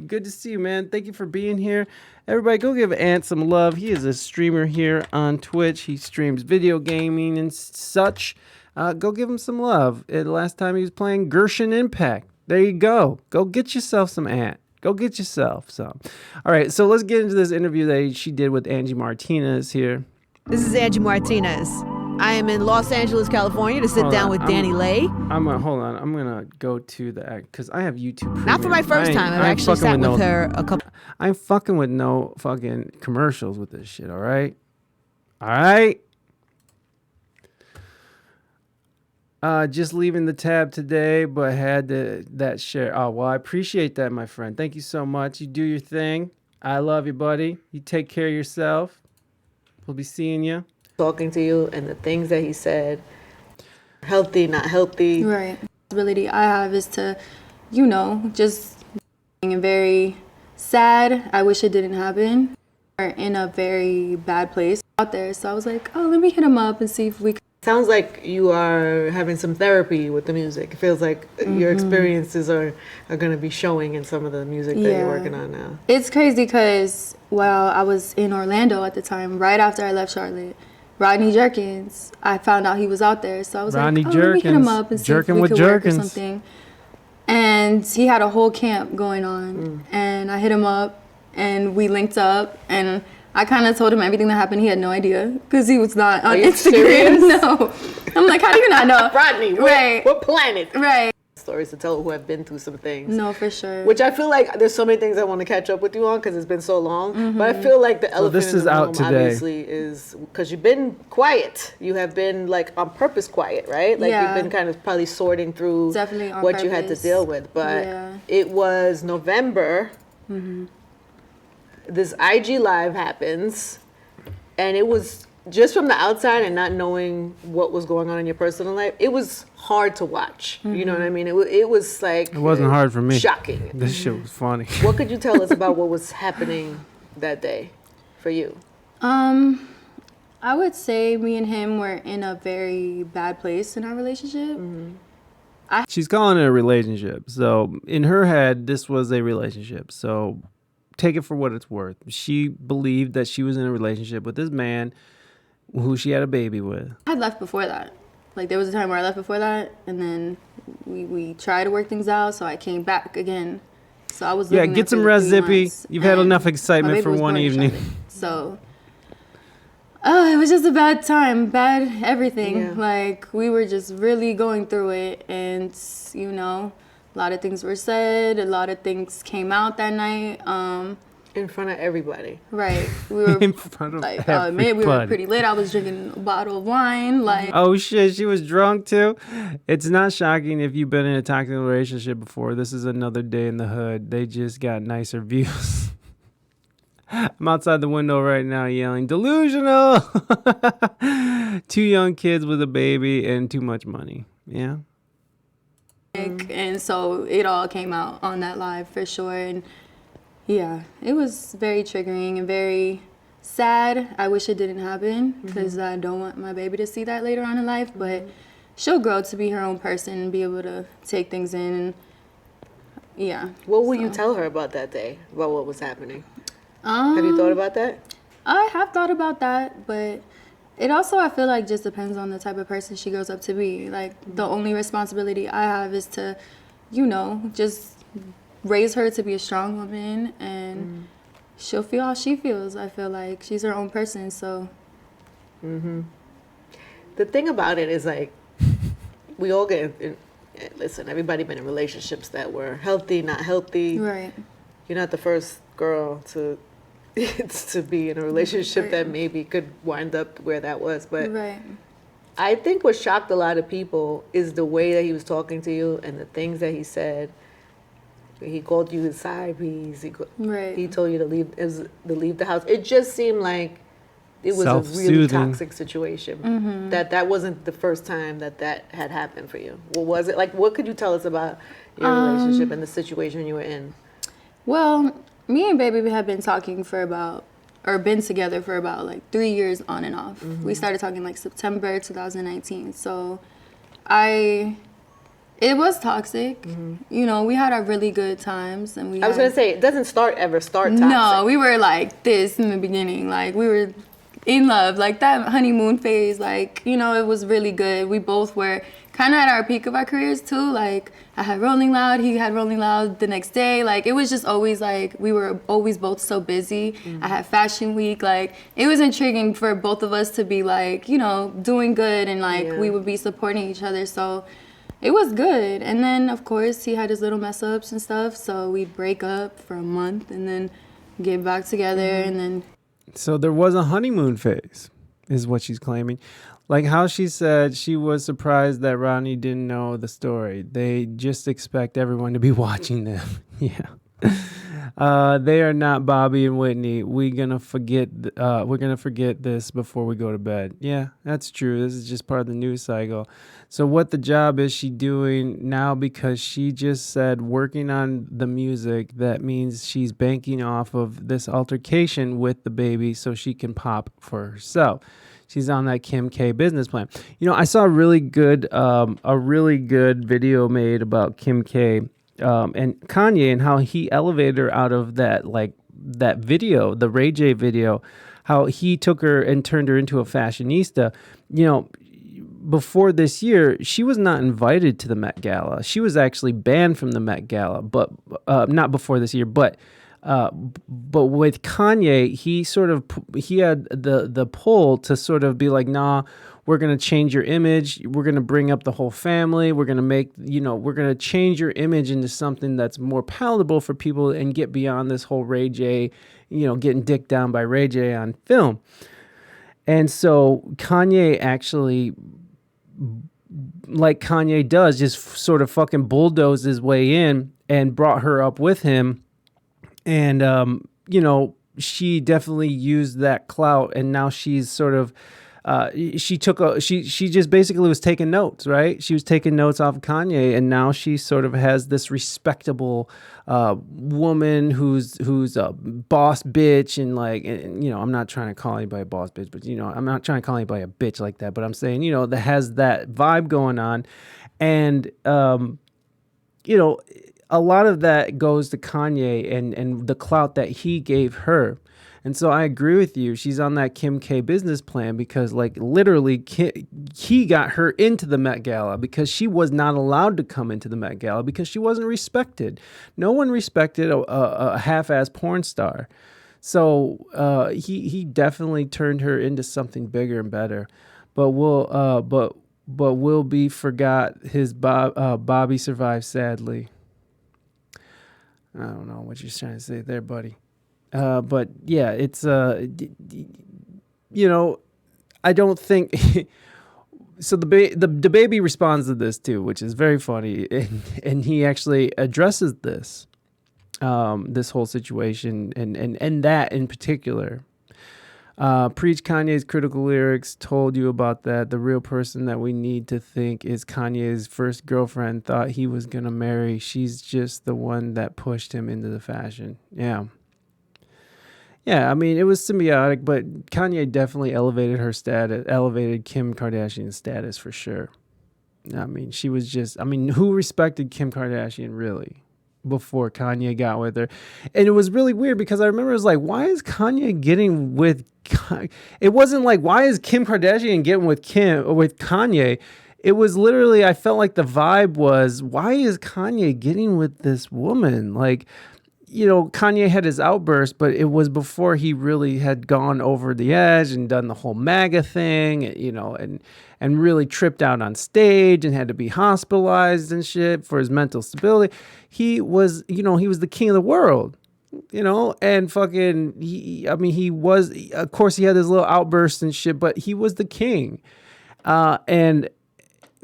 Good to see you, man. Thank you for being here. Everybody, go give Ant some love. He is a streamer here on Twitch. He streams video gaming and such. Go give him some love. Last time he was playing Genshin Impact. There you go. Go get yourself some Ant. Go get yourself some. All right, so let's get into this interview that she did with Angie Martinez here. This is Angie Martinez. I am in Los Angeles, California to sit down with Dani Leigh. Hold on. I'm going to go to the act because I have YouTube Premium. Not for my first time. I've actually sat with her a couple. I'm fucking with no fucking commercials with this shit, all right? All right? Just leaving the tab today, but had that share. Oh, well, I appreciate that, my friend. Thank you so much. You do your thing. I love you, buddy. You take care of yourself. We'll be seeing you. Talking to you and the things that he said, healthy, not healthy. Right. The ability I have is to, you know, just being very sad. I wish it didn't happen. Or in a very bad place out there. So I was like, oh, let me hit him up and see if we can. Sounds like you are having some therapy with the music. It feels like your experiences are going to be showing in some of the music that you're working on now. It's crazy because while I was in Orlando at the time, right after I left Charlotte, Rodney Jerkins, I found out he was out there. So I was Rodney like, oh, let me hit him up and see if we could work or something. And he had a whole camp going on. And I hit him up and we linked up, and I kind of told him everything that happened. He had no idea because he was not on Instagram. Serious? No. I'm like, how do you not know? Rodney, right. What planet? Right. Stories to tell who have been through some things. No, for sure. Which I feel like there's so many things I want to catch up with you on because it's been so long. But I feel like the elephant in the room obviously is because you've been quiet. You have been like on purpose quiet, right? Like you've been kind of probably sorting through what you had to deal with. But it was November. This IG live happens, and it was just from the outside and not knowing what was going on in your personal life. It was hard to watch. You know what I mean? It was like it wasn't hard for me. Shocking. This shit was funny. What could you tell us about what was happening that day for you? I would say me and him were in a very bad place in our relationship. She's calling it a relationship. So in her head, this was a relationship. So take it for what it's worth. She believed that she was in a relationship with this man who she had a baby with. I had left before that. Like, there was a time where I left before that, and then we tried to work things out, so I came back again. So I was get some rest, Zippy. You've had enough excitement for one evening. So it was just a bad time, bad everything. Yeah. Like, we were just really going through it, and you know, a lot of things were said, a lot of things came out that night. In front of everybody. Right. We were In front of like, everybody. we were pretty lit. I was drinking a bottle of wine. Like, oh shit, she was drunk too. It's not shocking if you've been in a toxic relationship before. This is another day in the hood. They just got nicer views. I'm outside the window right now yelling, delusional! 2 young kids with a baby and too much money. Yeah. and so it all came out on that live for sure. And yeah, it was very triggering and very sad. I wish it didn't happen because I don't want my baby to see that later on in life, but she'll grow to be her own person and be able to take things in. And yeah. What will you tell her about that day, about what was happening? Have you thought about that? I have thought about that, but it also, I feel like, just depends on the type of person she grows up to be. Like, the only responsibility I have is to, you know, just raise her to be a strong woman, and she'll feel how she feels. I feel like she's her own person, so. The thing about it is, like, we all listen, everybody been in relationships that were healthy, not healthy. Right. You're not the first girl to be in a relationship that maybe could wind up where that was. But Right. I think what shocked a lot of people is the way that he was talking to you and the things that he said. He called you his side piece. Right. He told you to leave the house. It just seemed like it was a really Self-soothing. toxic situation. That wasn't the first time that had happened for you. What was it? Like, what could you tell us about your relationship and the situation you were in? Well, me and Baby have been talking been together for about like 3 years on and off. We started talking like September 2019. So it was toxic. You know, we had our really good times, and I was gonna say, it doesn't ever start toxic. No, we were like this in the beginning. Like, we were in love, like that honeymoon phase. Like, you know, it was really good. We both were kind of at our peak of our careers too. Like, I had Rolling Loud, he had Rolling Loud the next day. Like, it was just always like, we were always both so busy. I had Fashion Week. Like, it was intriguing for both of us to be like, you know, doing good, and like we would be supporting each other. So it was good. And then, of course, he had his little mess ups and stuff. So we'd break up for a month and then get back together. And then. So there was a honeymoon phase, is what she's claiming. Like how she said she was surprised that Ronnie didn't know the story. They just expect everyone to be watching them. Yeah. They are not Bobby and Whitney. We're gonna forget this before we go to bed. Yeah, that's true. This is just part of the news cycle. So what the job is she doing now? Because she just said working on the music. That means she's banking off of this altercation with DaBaby so she can pop for herself. She's on that Kim K business plan. You know, I saw a really good video made about Kim K. And Kanye, and how he elevated her out of that video, the Ray J video, how he took her and turned her into a fashionista. You know, before this year, she was not invited to the Met Gala. She was actually banned from the Met Gala, but not before this year. But with Kanye, he had the pull to sort of be like, nah, we're going to change your image. We're going to bring up the whole family. We're going to change your image into something that's more palatable for people and get beyond this whole Ray J, getting dicked down by Ray J on film. And so Kanye actually, like Kanye does, just sort of fucking bulldozed his way in and brought her up with him. And, she definitely used that clout, and now she's sort of she just basically was taking notes, right? She was taking notes off of Kanye, and now she sort of has this respectable woman who's a boss bitch, and like, and, I'm not trying to call anybody a boss bitch, but I'm not trying to call anybody a bitch like that, but I'm saying, that has that vibe going on, and a lot of that goes to Kanye and the clout that he gave her. And so I agree with you. She's on that Kim K business plan because, like, literally, he got her into the Met Gala because she was not allowed to come into the Met Gala because she wasn't respected. No one respected a half-ass porn star. So he definitely turned her into something bigger and better. But will be forgot. His Bobby survived sadly. I don't know what you're trying to say there, buddy. But yeah, it's I don't think so. The DaBaby responds to this too, which is very funny, and he actually addresses this whole situation and that in particular. Preach Kanye's critical lyrics, told you about that. The real person that we need to think is Kanye's first girlfriend thought he was gonna marry. She's just the one that pushed him into the fashion. Yeah, I mean, it was symbiotic, but Kanye definitely elevated Kim Kardashian's status for sure. I mean, who respected Kim Kardashian really before Kanye got with her? And it was really weird because I remember it was like, why is Kanye getting with it wasn't like, why is Kim Kardashian getting with Kanye? It was literally, I felt like the vibe was, why is Kanye getting with this woman? Like, Kanye had his outburst, but it was before he really had gone over the edge and done the whole MAGA thing, and really tripped out on stage and had to be hospitalized and shit for his mental stability. He was the king of the world, and fucking, he was, of course he had his little outbursts and shit, but he was the king. And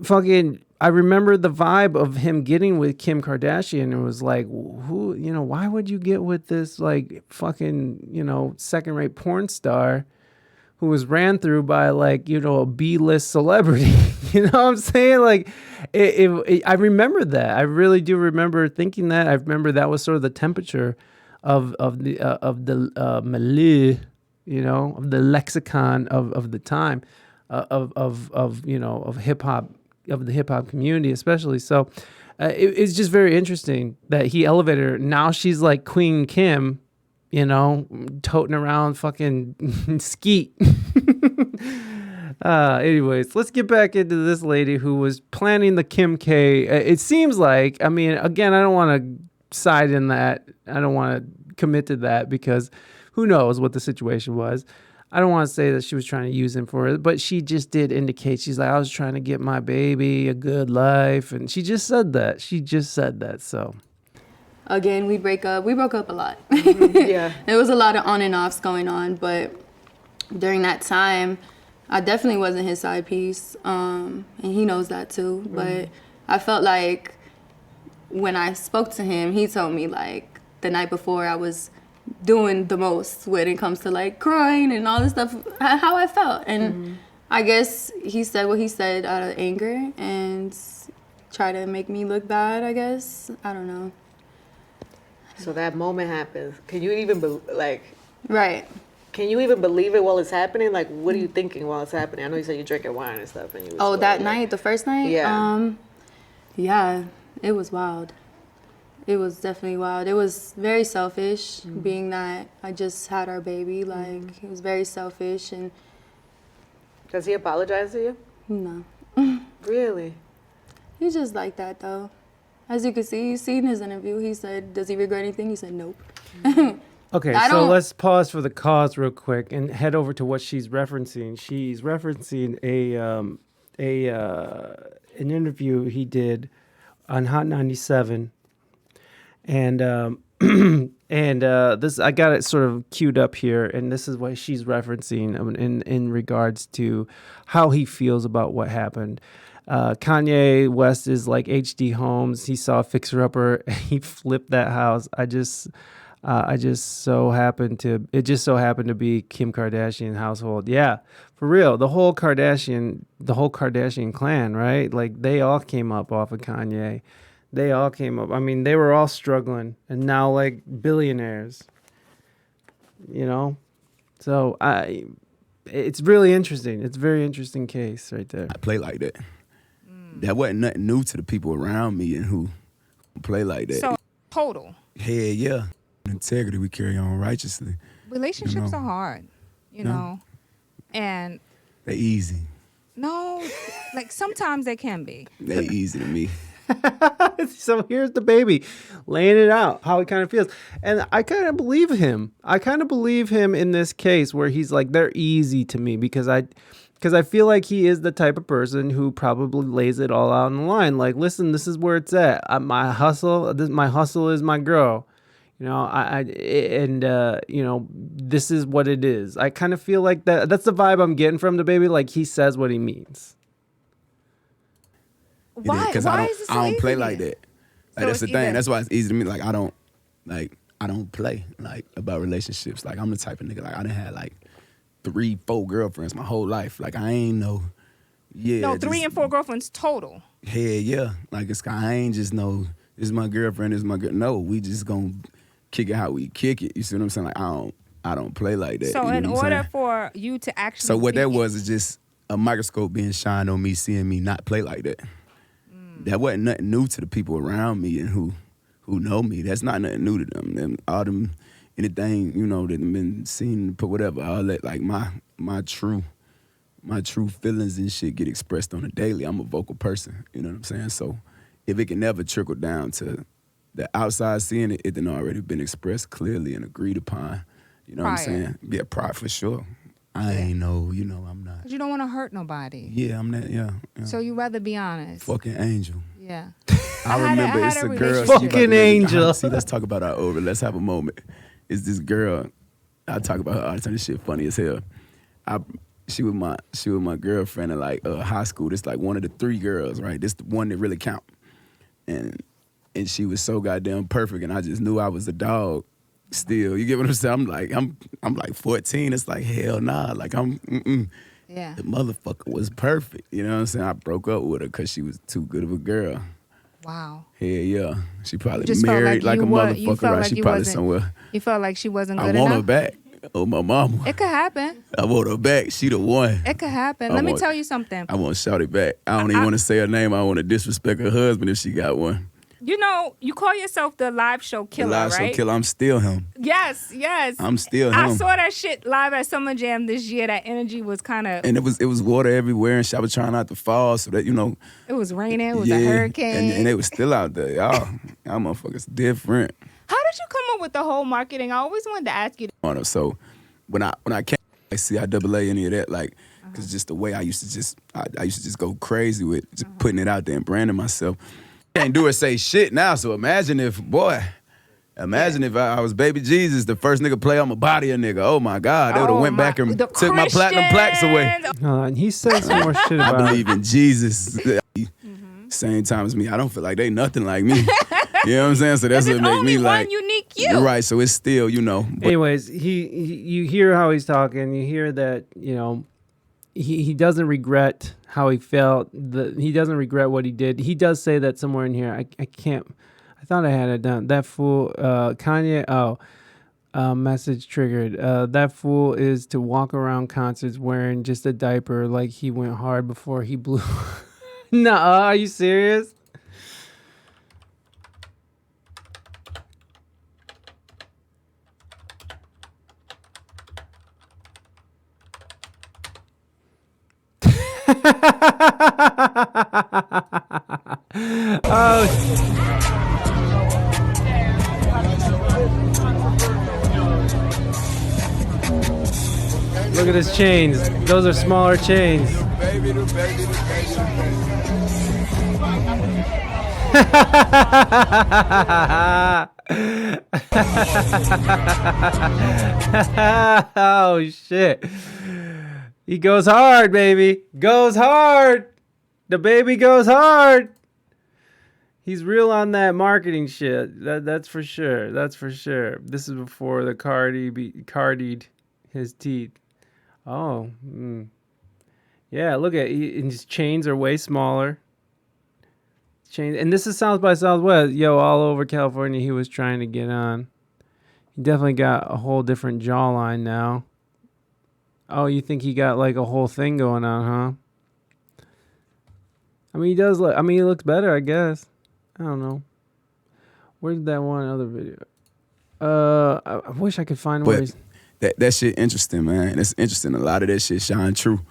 fucking, I remember the vibe of him getting with Kim Kardashian. It was like, who, why would you get with this like fucking, second-rate porn star who was ran through by like, a B-list celebrity? You know what I'm saying? Like, I remember that. I really do remember thinking that. I remember that was sort of the temperature of the milieu, of the lexicon of the time, of hip hop. Of the hip hop community, especially. So it's just very interesting that he elevated her. Now she's like Queen Kim, toting around fucking skeet. Anyways, let's get back into this lady who was planning the Kim K. It seems like, again, I don't want to side in that. I don't want to commit to that because who knows what the situation was. I don't want to say that she was trying to use him for it, but she just did indicate, she's like, I was trying to get my baby a good life. And she just said that. So again, we broke up a lot. Yeah. There was a lot of on and offs going on, but during that time, I definitely wasn't his side piece. And he knows that too. But I felt like when I spoke to him, he told me like the night before I was doing the most when it comes to like crying and all this stuff, how I felt. And I guess he said what he said out of anger and try to make me look bad, I guess. I don't know. So that moment happens. Can you even Right. Can you even believe it while it's happening? Like, what are you thinking while it's happening? I know you said you're drinking wine and stuff. And that night, the first night? Yeah. Yeah, it was wild. It was definitely wild. It was very selfish, being that I just had our baby. Like, it was very selfish. And does he apologize to you? No. Really? He's just like that, though. As you can see, you see in his interview, he said, does he regret anything? He said, nope. Okay, so let's pause for the cause real quick and head over to what she's referencing. She's referencing an interview he did on Hot 97. And this, I got it sort of queued up here, and this is what she's referencing in regards to how he feels about what happened. Kanye West is like H.D. Holmes. He saw a fixer-upper. He flipped that house. It just so happened to be Kim Kardashian household. Yeah, for real. The whole Kardashian clan, right? Like they all came up off of Kanye. They all came up. I mean, they were all struggling and now like billionaires. So it's really interesting. It's a very interesting case right there. I play like that. That wasn't nothing new to the people around me and who play like that. So total. Hell yeah. Integrity, we carry on righteously. Relationships are hard, you know, and they easy. No, like sometimes they can be. They easy to me. So here's DaBaby laying it out how he kind of feels, and I kind of believe him. I kind of believe him in this case where he's like, they're easy to me because I feel like he is the type of person who probably lays it all out on the line. Like, listen, this is where it's at. My hustle is my girl. This is what it is. I kind of feel like that's the vibe I'm getting from DaBaby. Like he says what he means. Why? Because I don't play like that. Like, that's the thing. That's why it's easy to me. Like I don't play like about relationships. Like I'm the type of nigga, like I done had like 3-4 girlfriends my whole life. Like I ain't no. Yeah. No, 3 and 4 girlfriends total. Hell yeah. Like I ain't just no. This is my girlfriend. This is my girl. No, we just gonna kick it how we kick it. You see what I'm saying? Like I don't play like that. So in order for you to actually. So what that was is just a microscope being shined on me, seeing me not play like that. That wasn't nothing new to the people around me and who know me. That's not nothing new to them. All them anything, that been seen, put whatever, all that, like my true feelings and shit get expressed on a daily. I'm a vocal person, you know what I'm saying? So if it can never trickle down to the outside seeing it, it done already been expressed clearly and agreed upon. You know what I'm saying? Yeah, pride for sure. I ain't know, I'm not. Because you don't want to hurt nobody. Yeah, I'm not, yeah. So you rather be honest. Fucking angel. Yeah. I remember it's a girl. Fucking angel. See, let's talk about our over. Let's have a moment. It's this girl. I talk about her all the time. This shit funny as hell. She was my girlfriend in like high school. This like one of the 3 girls, right? This the one that really count. And she was so goddamn perfect, and I just knew I was a dog. Still, you get what I'm saying? I'm like 14. It's like hell nah. Like Yeah. The motherfucker was perfect. You know what I'm saying? I broke up with her because she was too good of a girl. Wow. Hell yeah. She probably married like a motherfucker, right? She probably somewhere. You felt like she wasn't good enough? I want enough? her back. Oh, my mama. It could happen. I want her back. She the one. It could happen. Let me tell you something. I want Shawty back. I don't even want to say her name. I want to disrespect her husband if she got one. You call yourself the live show killer, right? The live show killer. I'm still him. Yes. I'm still him. I saw that shit live at Summer Jam this year. That energy was kind of... And it was water everywhere, and I was trying not to fall so that, It was raining. It was a hurricane. And they was still out there. Y'all motherfuckers different. How did you come up with the whole marketing? I always wanted to ask you. So when I came, I CIAA, any of that, like, because just the way I used to just go crazy with just putting it out there and branding myself. Can't do or say shit now, so imagine if I was Baby Jesus, the first nigga play on my body a nigga. Oh my God, they would have went back and took my platinum plaques away. And he said some more shit about I believe in Jesus. Same time as me. I don't feel like they nothing like me. You know what I'm saying? So that's what make me like one unique you. You're right. So it's still, Anyways, you hear how he's talking. You hear that, he doesn't regret how he felt. He doesn't regret what he did. He does say that somewhere in here. I can't. I thought I had it down. That fool, Kanye. Message triggered. That fool is to walk around concerts wearing just a diaper like he went hard before he blew. Nuh-uh, are you serious? Look at his chains. Those are smaller chains. Oh shit. He goes hard, baby. Goes hard. DaBaby goes hard. He's real on that marketing shit. That's for sure. That's for sure. This is before the cardied his teeth. Oh. Yeah, look at his chains are way smaller. And this is South by Southwest. Yo, all over California he was trying to get on. He definitely got a whole different jawline now. Oh, you think he got like a whole thing going on, huh? I mean, he does look, he looks better, I guess. I don't know. Where's that one other video? I wish I could find where he's... That shit interesting, man. It's interesting. A lot of that shit shine true.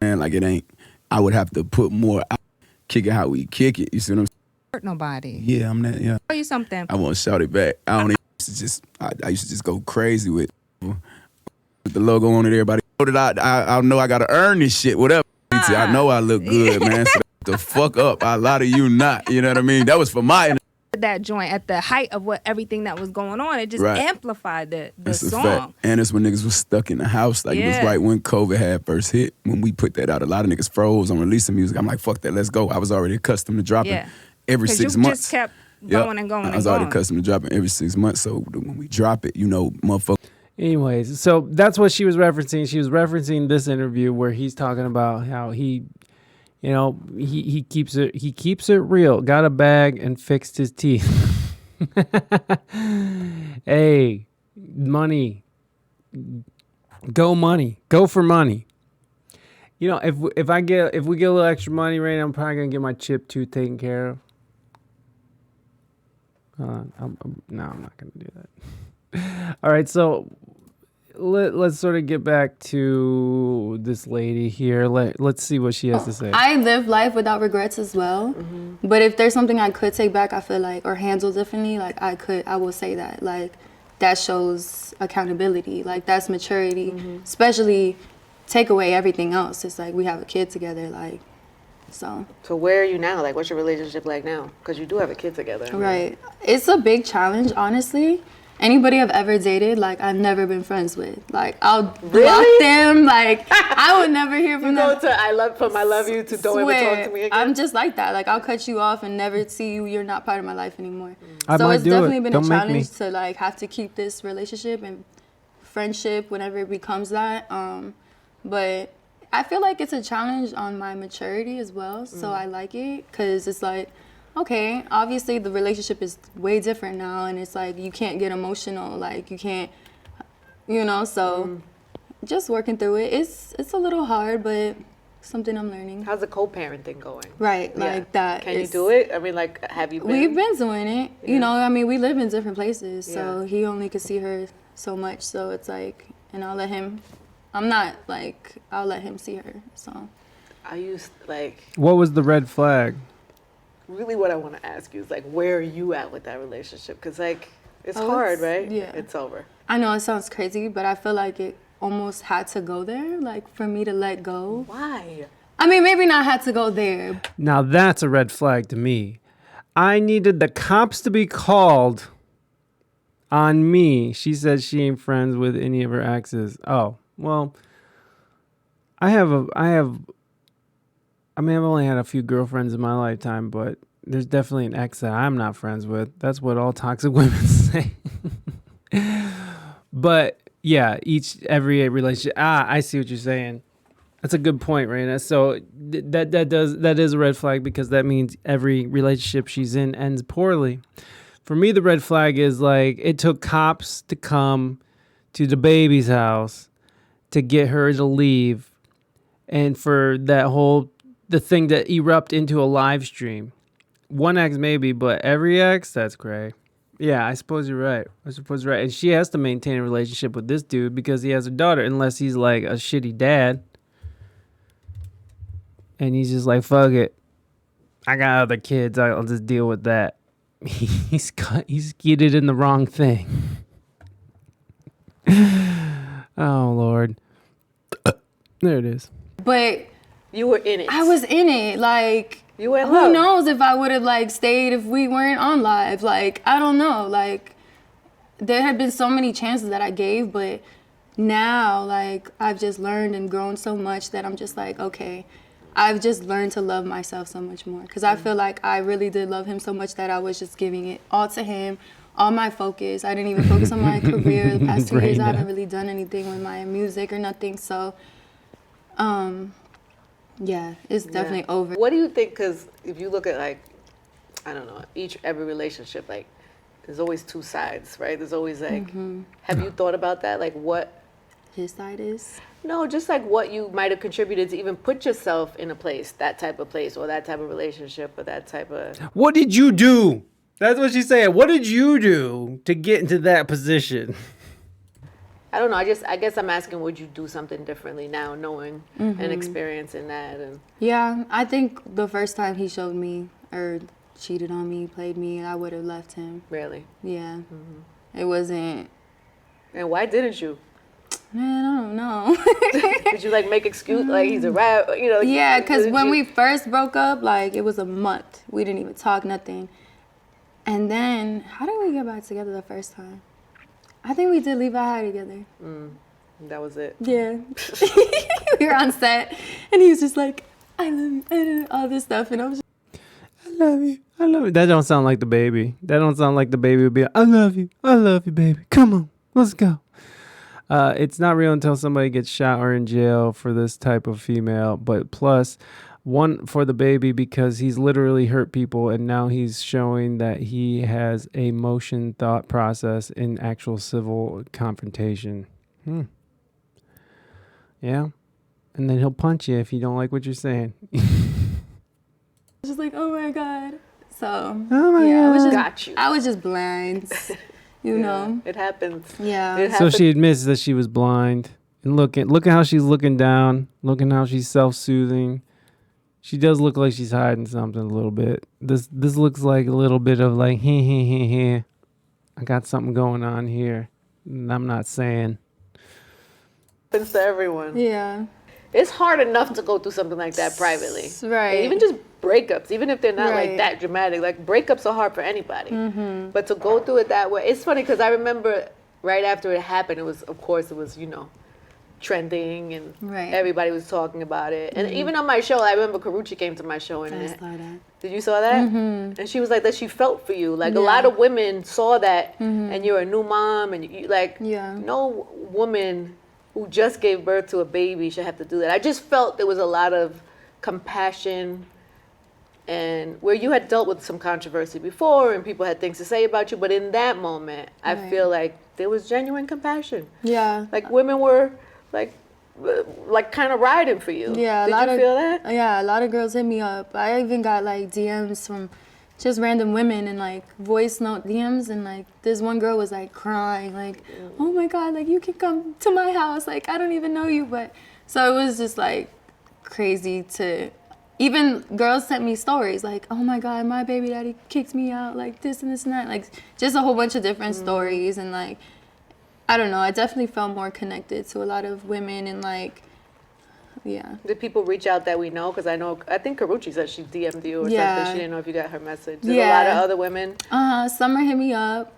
Man, like it ain't... I would have to put more out, kick it how we kick it. You see what I'm saying? Hurt nobody. Yeah, I'm that, yeah. Tell you something. I won't shout it back. I don't even used to just... I used to just go crazy with the logo on it. Everybody know that I know I gotta earn this shit, whatever. I know I look good, man. So the fuck up. A lot of you not. You know what I mean? That was for my... That joint at the height of everything that was going on, it just amplified the song. Fact. And it's when niggas was stuck in the house. Like it was right when COVID had first hit. When we put that out, a lot of niggas froze on releasing music. I'm like, fuck that, let's go. I was already accustomed to dropping every 6 months. Just kept going and going. I was already accustomed to dropping every 6 months. So when we drop it, you know, motherfucker. Anyways, so that's what she was referencing. She was referencing this interview where he's talking about how he, you know, he keeps it real. Got a bag and fixed his teeth. Hey, money. Go for money. You know, if we get a little extra money right now, I'm probably gonna get my chip tooth taken care of. No, I'm not gonna do that. All right, so let's sort of get back to this lady here. Let's see what she has to say. I live life without regrets as well. Mm-hmm. But if there's something I could take back, I feel like, or handle differently, like I will say that. Like, that shows accountability. Like, that's maturity. Mm-hmm. Especially take away everything else. It's like we have a kid together, like, so. So where are you now? Like, what's your relationship like now? Because you do have a kid together. Right. It's a big challenge, honestly. Anybody I've ever dated, like, I've never been friends with. Like, I'll block them. Like, I would never hear from them. You go to I love you to don't ever talk to me again. I'm just like that. Like, I'll cut you off and never see you. You're not part of my life anymore. So it's definitely been a challenge to, like, have to keep this relationship and friendship whenever it becomes that. But I feel like it's a challenge on my maturity as well. So I like it because it's like, okay, obviously the relationship is way different now, and it's like you can't get emotional, like you can't, you know, so just working through it. It's a little hard, but something I'm learning. How's the co-parenting going? Right, like that. Can you do it? I mean, like, have you been? We've been doing it. You know, I mean, we live in different places, so he only could see her so much, so it's like, and I'll let him see her, so. I used, like... What was the red flag? Really what I want to ask you is, like, where are you at with that relationship? Because, like, it's hard, right? Yeah. It's over. I know it sounds crazy, but I feel like it almost had to go there, like, for me to let go. Why? I mean, maybe not had to go there. Now that's a red flag to me. I needed the cops to be called on me. She said she ain't friends with any of her exes. Oh, well, I've only had a few girlfriends in my lifetime, but there's definitely an ex that I'm not friends with. That's what all toxic women say. But yeah, every relationship. I see what you're saying. That's a good point, Raina. So that is a red flag because that means every relationship she's in ends poorly. For me, the red flag is like it took cops to come to DaBaby's house to get her to leave, and for the thing to erupt into a live stream. One ex maybe, but every ex, that's cray. Yeah, I suppose you're right. And she has to maintain a relationship with this dude because he has a daughter, unless he's like a shitty dad. And he's just like, fuck it. I got other kids. I'll just deal with that. He's skeeted in the wrong thing. Oh, Lord. There it is. But you were in it. I was in it. Like, you were in who love. knows if I would have like stayed if we weren't on live. Like, I don't know. Like, there had been so many chances that I gave, but now, like, I've just learned and grown so much that I'm just like, okay, I've just learned to love myself so much more. Because I feel like I really did love him so much that I was just giving it all to him, all my focus. I didn't even focus on my career. The past 2 years, I haven't really done anything with my music or nothing. So, yeah, it's definitely over. What do you think? Because if you look at, like, I don't know, every relationship, like, there's always two sides, right? There's always, like, have you thought about that? Like, what his side is? No, just like what you might have contributed to even put yourself in a place, that type of place, or that type of relationship, or that type of... What did you do? That's what she's saying. What did you do to get into that position? I don't know. I guess I'm asking, would you do something differently now, knowing and experiencing that? And yeah, I think the first time he showed me or cheated on me, played me, I would have left him. Really? Yeah. It wasn't... And why didn't you? Man, I don't know. Did you, like, make excuse, like, he's a rap, you know? Yeah, because when we first broke up, like, it was a month. We didn't even talk, nothing. And then, how did we get back together the first time? I think we did Leave Out High together. That was it. Yeah. We were on set, and he was just like, I love you, all this stuff. And I was just, I love you. I love you. That don't sound like DaBaby. That don't sound like DaBaby would be, I love you, baby. Come on, let's go. It's not real until somebody gets shot or in jail for this type of female. But plus, one for DaBaby because he's literally hurt people, and now he's showing that he has a motion thought process in actual civil confrontation. Yeah. And then he'll punch you if you don't like what you're saying. just like, oh my God. So, oh my God. I was just blind. You know, it happens. Yeah. It so she admits that she was blind, and look at how she's looking down. Look at how she's self-soothing. She does look like she's hiding something a little bit. This looks like a little bit of like, I got something going on here, and I'm not saying. Happens to everyone. Yeah. It's hard enough to go through something like that privately. Right. And even just breakups, even if they're not like that dramatic, like breakups are hard for anybody. But to go through it that way, it's funny because I remember right after it happened, it was, you know, trending and everybody was talking about it. And even on my show, I remember Karrueche came to my show and I saw that. Did you saw that? And she was like that she felt for you. Like a lot of women saw that and you're a new mom and you like no woman who just gave birth to a baby should have to do that. I just felt there was a lot of compassion and where you had dealt with some controversy before and people had things to say about you, but in that moment, I feel like there was genuine compassion. Yeah. Like women were like kind of riding for you. Yeah. Did you feel that? Yeah, a lot of girls hit me up. I even got like DMs from just random women and like voice note DMs and like this one girl was like crying like, oh my God, like you can come to my house, like I don't even know you. But so it was just like crazy to even girls sent me stories like, oh my God, my baby daddy kicked me out, like this and this and that, like just a whole bunch of different stories. And like I don't know, I definitely felt more connected to a lot of women and like Did people reach out that we know? Because I think Karrueche said she DM'd you or something. She didn't know if you got her message. Did a lot of other women? Summer hit me up.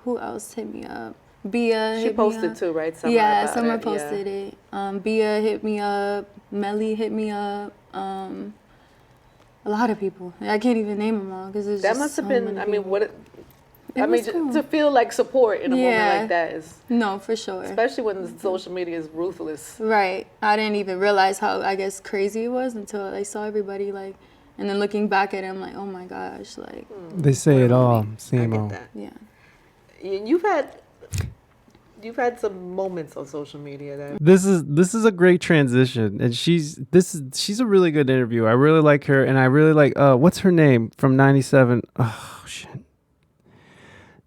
Who else hit me up? Bia hit me up. She posted too, right? Summer posted it. Bia hit me up. Melly hit me up. A lot of people. I can't even name them all because it's that just must have so been. many I mean, people. Cool. To feel like support in a moment like that is no, for sure. Especially when the social media is ruthless. Right. I didn't even realize how crazy it was until I saw everybody like, and then looking back at it, I'm like, oh my gosh, like. They say it all, same old. Yeah. You've had some moments on social media that. This is a great transition, and she's a really good interviewer. I really like her, and I really like what's her name from '97? Oh shit.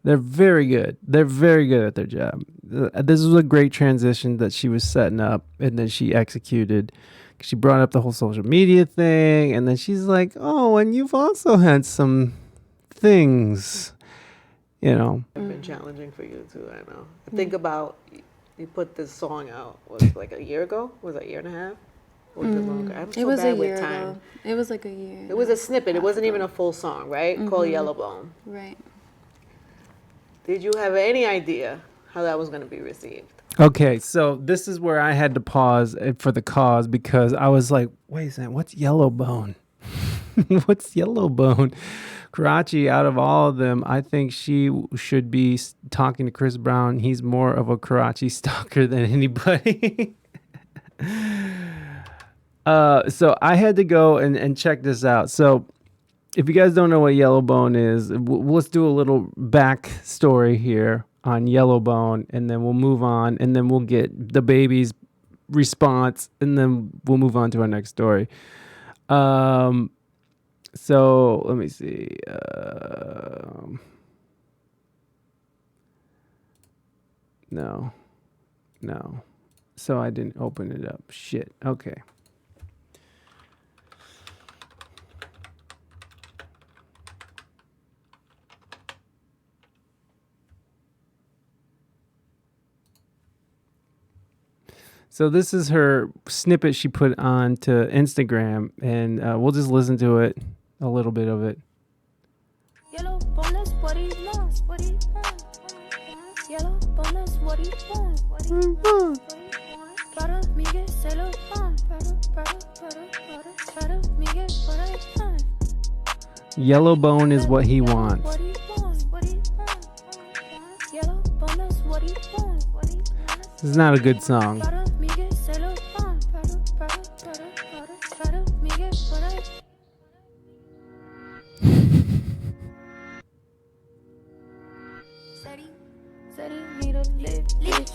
They're very good. They're very good at their job. This was a great transition that she was setting up and then she executed. She brought up the whole social media thing and then she's like, oh, and you've also had some things, you know. It's been challenging for you too, I know. Think about, you put this song out, was it like a year ago? Was it a year and a half? Or was it longer? I'm so bad with time. It was like a year. It was a snippet. It wasn't even a full song, right? Called Yellowbone. Right. Did you have any idea how that was going to be received? Okay, so this is where I had to pause for the cause because I was like, wait a second, what's Yellowbone? What's Yellowbone? Karachi, out of all of them, I think she should be talking to Chris Brown. He's more of a Karachi stalker than anybody. So I had to go and check this out. So if you guys don't know what Yellowbone is, let's do a little backstory here on Yellowbone, and then we'll move on, and then we'll get DaBaby's response, and then we'll move on to our next story. So let me see. No. So I didn't open it up. Shit. Okay. So this is her snippet she put on to Instagram, and we'll just listen to it, a little bit of it. Yellow bonus, what he wants, what he wants. Yellow bonus, what he wants, what he wants. Para Miguel, se lo want. Para Miguel, what I want. Yellowbone is what he wants. Yellow bonus, what he wants, what he wants. This is not a good song.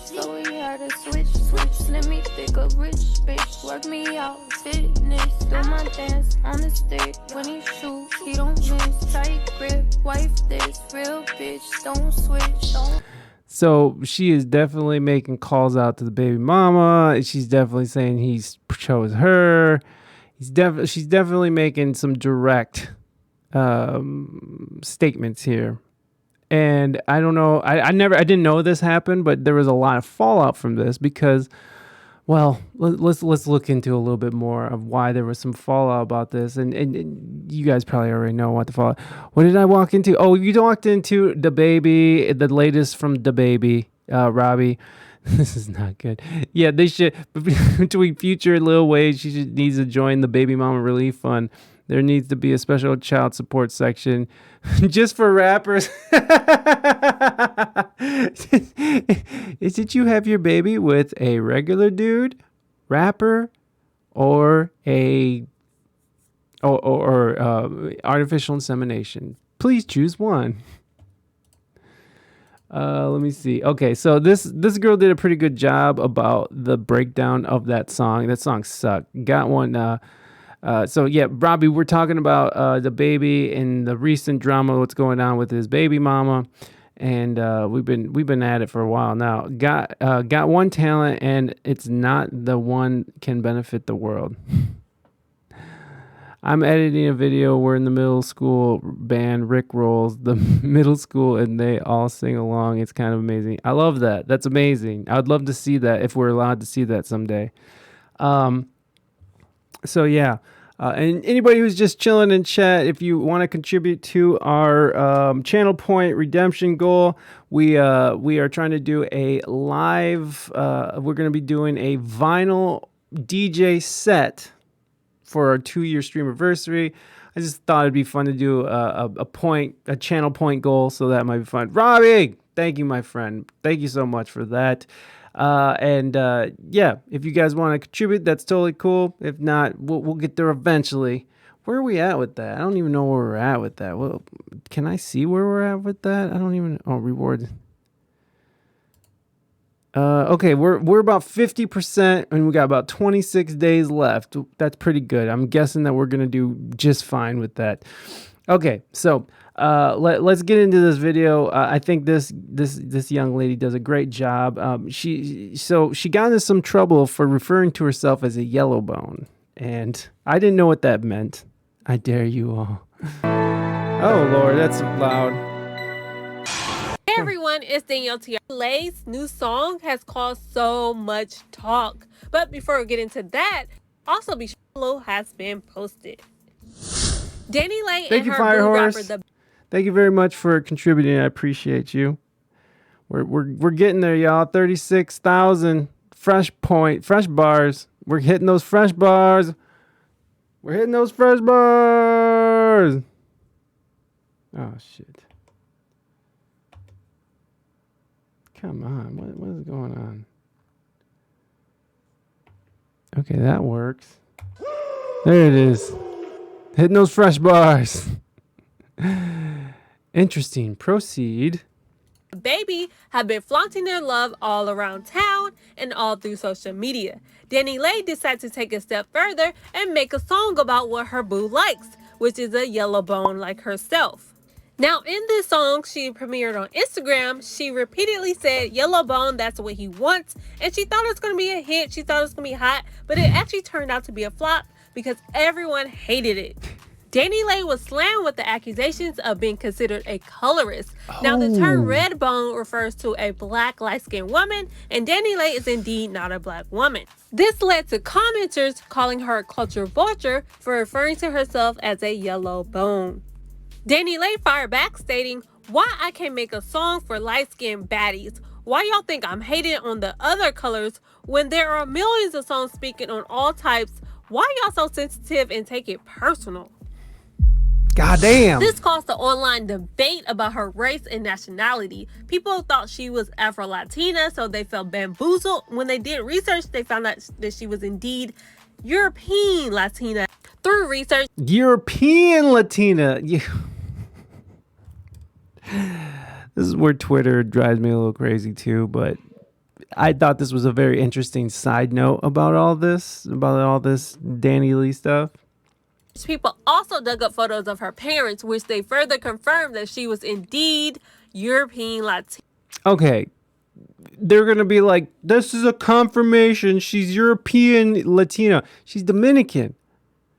So we had to switch. Let me pick a rich bitch. Work me out, fitness. Do my dance on the stick. When he shoot, he don't miss. Tight grip, wife this. Real bitch, don't switch. So she is definitely making calls out to the baby mama. She's definitely saying he chose her. She's definitely making some direct statements here. And I don't know, I didn't know this happened, but there was a lot of fallout from this because, well, let's look into a little bit more of why there was some fallout about this. And you guys probably already know what the fallout. What did I walk into? Oh, you walked into DaBaby, the latest from DaBaby, Robbie. This is not good. Yeah, they should, between Future and Lil Wayne, she needs to join the Baby Mama Relief Fund. There needs to be a special child support section just for rappers. Is it you have your baby with a regular dude, rapper, or artificial insemination? Please choose one. Let me see. Okay, so this girl did a pretty good job about the breakdown of that song. That song sucked. Got one. So yeah, Robbie, we're talking about DaBaby and the recent drama, what's going on with his baby mama, and we've been at it for a while now. Got one talent, and it's not the one can benefit the world. I'm editing a video where in the middle school band Rick rolls the middle school, and they all sing along. It's kind of amazing. I love that. That's amazing. I'd love to see that if we're allowed to see that someday. So yeah, and anybody who's just chilling in chat, if you want to contribute to our channel point redemption goal, we are trying to do a live. We're going to be doing a vinyl DJ set for our 2-year stream anniversary. I just thought it'd be fun to do a channel point goal, so that might be fun. Robbie, thank you, my friend. Thank you so much for that. Yeah, if you guys want to contribute, that's totally cool. If not, we'll get there eventually. Where are we at with that? I don't even know where we're at with that. Well, can I see where we're at with that? I don't even. Oh, reward. Okay, we're about 50%, and we got about 26 days left. That's pretty good. I'm guessing that we're gonna do just fine with that. Okay, so let's get into this video. I think this young lady does a great job. She got into some trouble for referring to herself as a yellowbone, and I didn't know what that meant. I dare you all. Oh Lord, that's loud. Hey everyone, it's Danielle T. Leigh's new song has caused so much talk. But before we get into that, also be sure below has been posted. Dani Leigh and her boo rapper Thank you very much for contributing. I appreciate you. We're getting there, y'all. 36,000 fresh bars. We're hitting those fresh bars. We're hitting those fresh bars. Oh shit. Come on. What is going on? Okay, that works. There it is. Hitting those fresh bars. Interesting. Proceed. Baby have been flaunting their love all around town and all through social media. Dani Leigh decided to take a step further and make a song about what her boo likes, which is a yellow bone like herself. Now, in this song she premiered on Instagram, she repeatedly said, "Yellow bone, that's what he wants," and she thought it was going to be a hit. She thought it was going to be hot, but it actually turned out to be a flop because everyone hated it. Dani Leigh was slammed with the accusations of being considered a colorist. Now, the term red bone refers to a black light-skinned woman, and Dani Leigh is indeed not a black woman. This led to commenters calling her a culture vulture for referring to herself as a yellow bone. Dani Leigh fired back, stating, "Why I can't make a song for light-skinned baddies? Why y'all think I'm hating on the other colors when there are millions of songs speaking on all types? Why y'all so sensitive and take it personal?" Goddamn. This caused an online debate about her race and nationality. People thought she was Afro-Latina, so they felt bamboozled. When they did research, they found out that she was indeed European Latina. Through research, European Latina. Yeah. This is where Twitter drives me a little crazy too, but I thought this was a very interesting side note about all this Dani Leigh stuff. People also dug up photos of her parents, which they further confirmed that she was indeed European Latina. Okay, they're going to be like, this is a confirmation she's European Latina. She's Dominican.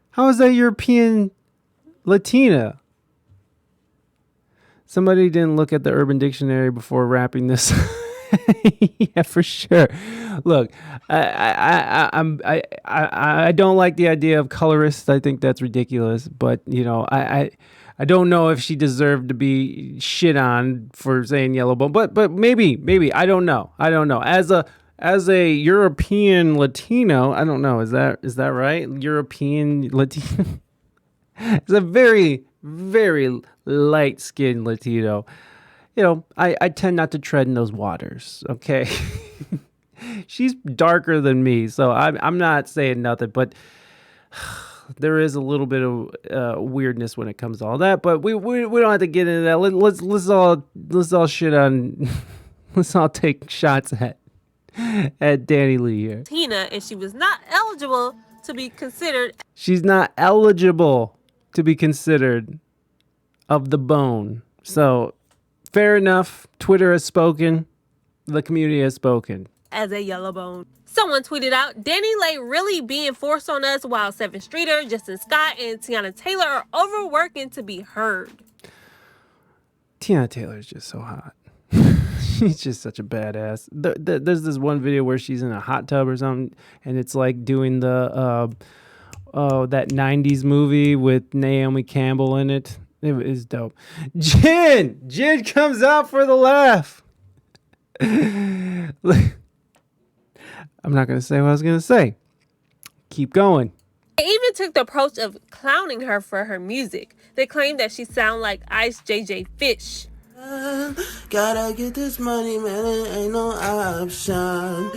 How is that European Latina? Somebody didn't look at the Urban Dictionary before wrapping this. Yeah, for sure. Look, I don't like the idea of colorists. I think that's ridiculous. But you know, I don't know if she deserved to be shit on for saying yellow bone. But maybe I don't know. As a European Latino, I don't know. Is that right? European Latino. It's a very, very light-skinned Latino. You know, I tend not to tread in those waters, okay? She's darker than me, so I'm not saying nothing, but there is a little bit of weirdness when it comes to all that, but we don't have to get into that. Let's all shit on, let's all take shots at Dani Leigh here. Tina, and she was not eligible to be considered. She's not eligible to be considered of the bone, so... Fair enough. Twitter has spoken. The community has spoken. As a yellow bone. Someone tweeted out, "Dani Leigh really being forced on us while Seven Streeter, Justin Scott, and Tiana Taylor are overworking to be heard." Tiana Taylor is just so hot. She's just such a badass. There's this one video where she's in a hot tub or something, and it's like doing the that 90s movie with Naomi Campbell in it. It is dope. Jin comes out for the laugh. I'm not going to say what I was going to say. Keep going. They even took the approach of clowning her for her music. They claimed that she sounded like Ice JJ Fish. Gotta get this money, man. It ain't no option.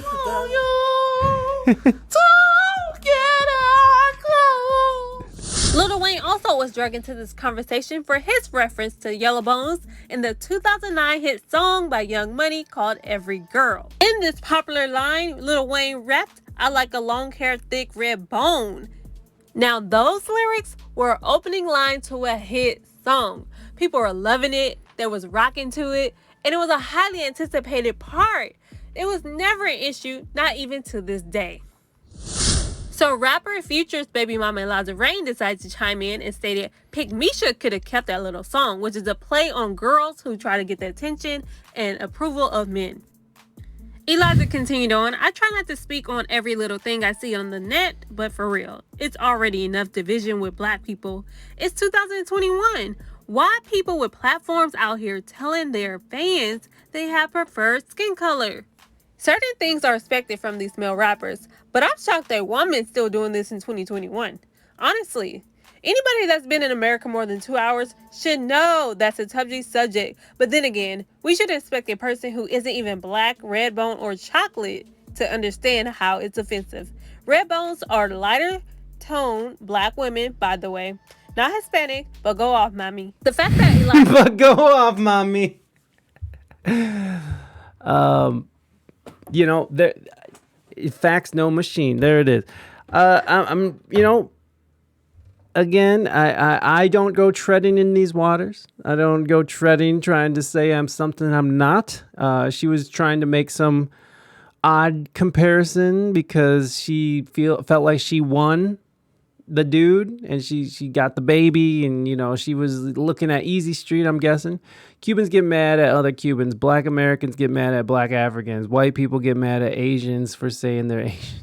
Lil Wayne also was dragged into this conversation for his reference to Yellow Bones in the 2009 hit song by Young Money called Every Girl. In this popular line, Lil Wayne rapped, "I like a long hair, thick red bone." Now those lyrics were an opening line to a hit song. People were loving it, they was rocking to it, and it was a highly anticipated part. It was never an issue, not even to this day. So rapper Future's baby mama Eliza Reign decided to chime in and stated Pick Misha could have kept that little song, which is a play on girls who try to get the attention and approval of men. Eliza continued on, "I try not to speak on every little thing I see on the net, but for real, it's already enough division with black people. It's 2021. Why people with platforms out here telling their fans they have preferred skin color. Certain things are expected from these male rappers, but I'm shocked that women's still doing this in 2021. Honestly, anybody that's been in America more than 2 hours should know that's a touchy subject, but then again, we should expect a person who isn't even black, red bone, or chocolate to understand how it's offensive. Red bones are lighter toned black women, by the way. Not Hispanic, but go off, mommy. The fact that but go off, mommy. There, facts, no machine. There it is. I'm again, I don't go treading in these waters. I don't go treading trying to say I'm something I'm not. She was trying to make some odd comparison because she felt like she won the dude and she got the baby, and she was looking at easy street, I'm guessing. Cubans get mad at other Cubans. Black Americans get mad at black Africans. White people get mad at Asians for saying they're Asian.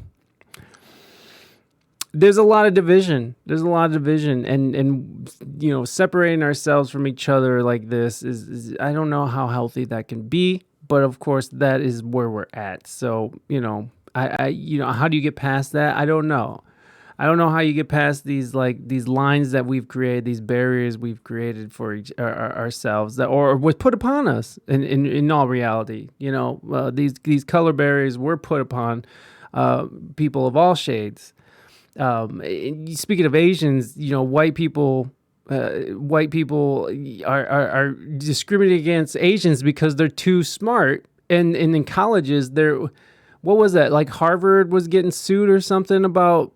There's a lot of division. And separating ourselves from each other like this is I don't know how healthy that can be, but of course that is where we're at. So, I how do you get past that? I don't know. I don't know how you get past these lines that we've created, these barriers we've created for ourselves that or was put upon us in all reality. These color barriers were put upon people of all shades. Speaking of Asians, white people are discriminating against Asians because they're too smart, and in colleges they're. What was that? Like Harvard was getting sued or something about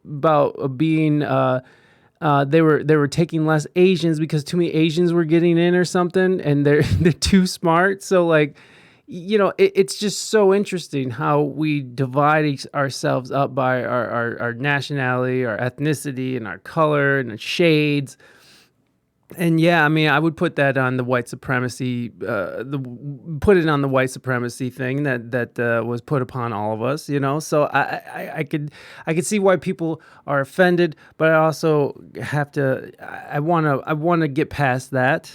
being they were taking less Asians because too many Asians were getting in or something, and they're too smart. So it's just so interesting how we divide ourselves up by our nationality, our ethnicity, and our color and the shades. And yeah, I mean, I would put that on the white supremacy, put it on the white supremacy thing that was put upon all of us, So I could see why people are offended, but I also have to. I want to get past that.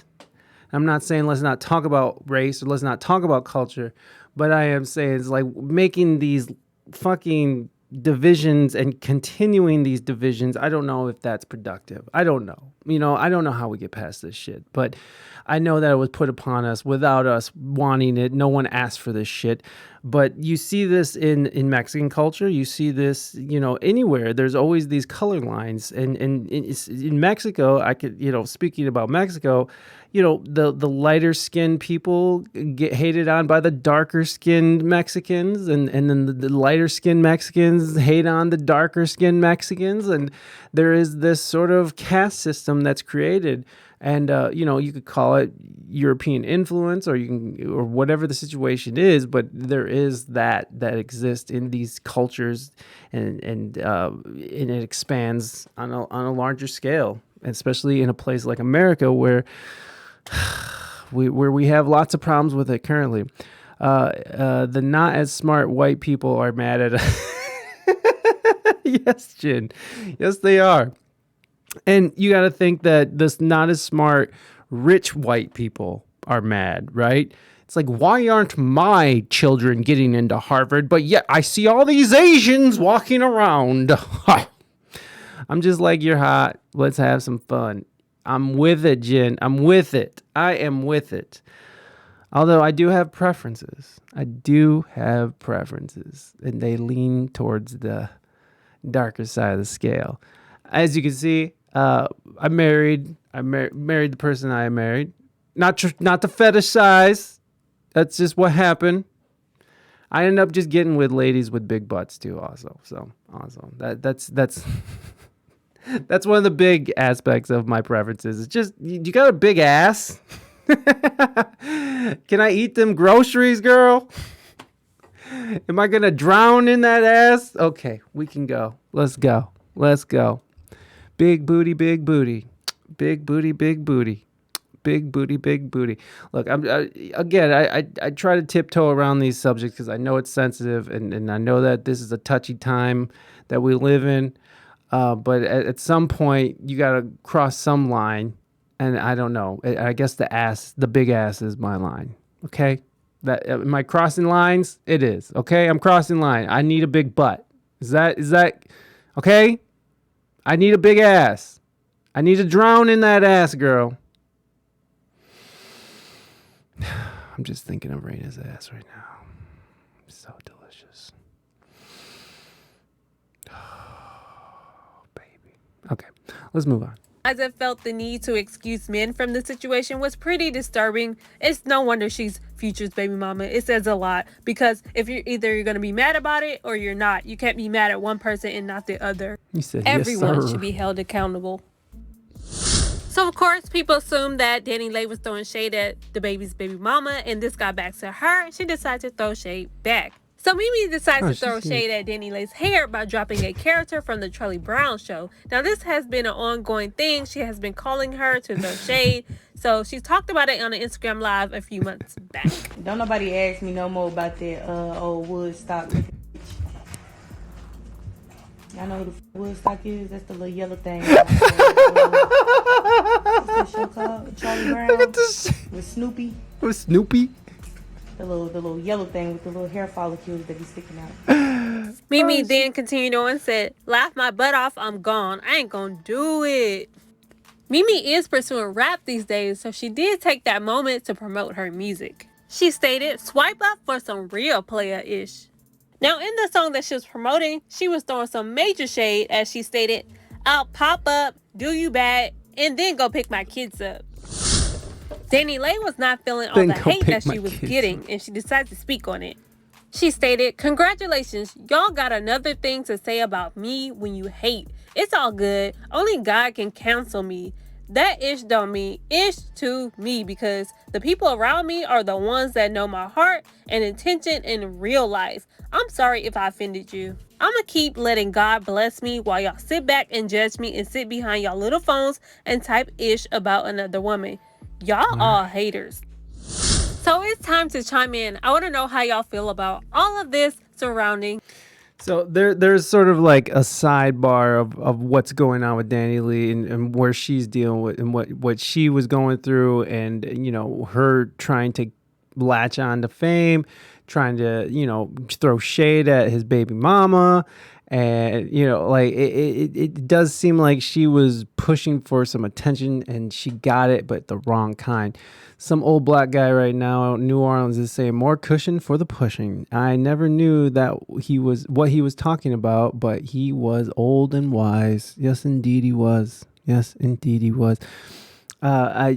I'm not saying let's not talk about race or let's not talk about culture, but I am saying it's like making these fucking divisions and continuing these divisions. I don't know if that's productive. I don't know. I don't know how we get past this shit, but I know that it was put upon us without us wanting it. No one asked for this shit. But you see this in Mexican culture. You see this, anywhere. There's always these color lines. And in Mexico, I could, speaking about Mexico, the lighter skinned people get hated on by the darker skinned Mexicans, and then the lighter skinned Mexicans hate on the darker skinned Mexicans. And there is this sort of caste system that's created. And, you could call it European influence or whatever the situation is, but there is that exists in these cultures and it expands on a larger scale, especially in a place like America where we have lots of problems with it currently. The not as smart white people are mad at us. Yes, Jin. Yes, they are. And you got to think that this not as smart rich white people are mad, right? It's like, why aren't my children getting into Harvard? But yet I see all these Asians walking around. I'm just like, you're hot. Let's have some fun. I'm with it, Jen. I'm with it. I am with it. Although I do have preferences. And they lean towards the darker side of the scale. As you can see, I married the person I married. Not to fetishize. That's just what happened. I ended up just getting with ladies with big butts too, also. So awesome. That's that's one of the big aspects of my preferences. It's just you got a big ass. Can I eat them groceries, girl? Am I gonna drown in that ass? Okay, we can go. Let's go. Big booty, big booty. Big booty, big booty. Big booty, big booty. Look, I try to tiptoe around these subjects because I know it's sensitive and I know that this is a touchy time that we live in. But at some point, you got to cross some line. And I don't know. I guess the big ass is my line. Okay? That am I crossing lines? It is. Okay, I'm crossing line. I need a big butt. Is that okay? I need a big ass. I need to drown in that ass, girl. I'm just thinking of Raina's ass right now. So delicious. Oh, baby. Okay, let's move on. As I felt the need to excuse men from the situation was pretty disturbing. It's no wonder she's Future's baby mama. It says a lot, because if you're going to be mad about it or you're not. You can't be mad at one person and not the other. You said everyone yes, sir. should be held accountable. So of course, people assumed that Dani Leigh was throwing shade at DaBaby's baby mama, and this got back to her. She decided to throw shade back. So Mimi decides to throw shade at Dani Leigh's hair by dropping a character from the Charlie Brown show. Now this has been an ongoing thing. She has been calling her to throw shade. So she talked about it on an Instagram Live a few months back. Don't nobody ask me no more about that old Woodstock. Y'all know who the Woodstock is? That's the little yellow thing. What's that show called? Charlie Brown? Look at this. With Snoopy. With Snoopy? The little yellow thing with the little hair follicles that be sticking out. Mimi then continued on and said, "Laugh my butt off, I'm gone. I ain't gonna do it." Mimi is pursuing rap these days, so she did take that moment to promote her music. She stated, "Swipe up for some real player-ish." Now in the song that she was promoting, she was throwing some major shade as she stated, "I'll pop up, do you bad, and then go pick my kids up." Dani Leigh was not feeling all the hate that she was getting, and she decided to speak on it. She stated, "Congratulations, y'all got another thing to say about me when you hate. It's all good. Only God can counsel me. That ish don't mean ish to me, because the people around me are the ones that know my heart and intention in real life. I'm sorry if I offended you. I'ma keep letting God bless me while y'all sit back and judge me and sit behind y'all little phones and type ish about another woman. Y'all all haters." So it's time to chime in. I want to know how y'all feel about all of this surrounding. So there's sort of like a sidebar of what's going on with Dani Leigh and where she's dealing with and what she was going through, and you know, her trying to latch on to fame, trying to, you know, throw shade at his baby mama. And, you know, like it does seem like she was pushing for some attention and she got it, but the wrong kind. Some old black guy right now out in New Orleans is saying more cushion for the pushing. I never knew that what he was talking about, but he was old and wise. Yes, indeed he was. Yes, indeed he was. All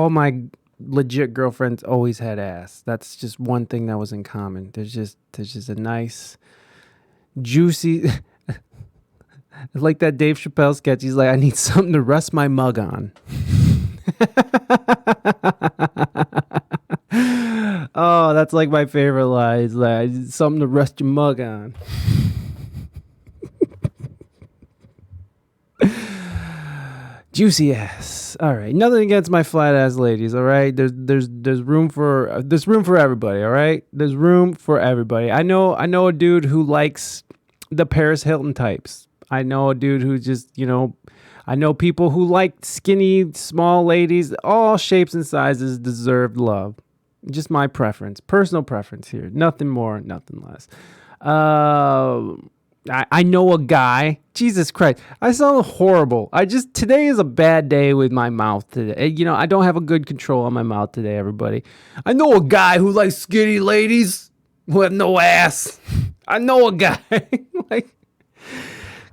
my legit girlfriends always had ass. That's just one thing that was in common. There's just a nice, juicy, like that Dave Chappelle sketch. He's like, "I need something to rest my mug on." Oh, that's like my favorite line. It's like, "I need something to rest your mug on." Juicy ass. All right, nothing against my flat ass ladies. All right, there's room for everybody. All right, there's room for everybody. I know a dude who likes the Paris Hilton types. I know a dude who just, you know, I know people who like skinny, small ladies. All shapes and sizes deserve love. Just my preference, personal preference here. Nothing more, nothing less. I know a guy. Jesus Christ, I sound horrible. Today is a bad day with my mouth today. You know, I don't have a good control on my mouth today, everybody. I know a guy who likes skinny ladies who have no ass. I know a guy. Like,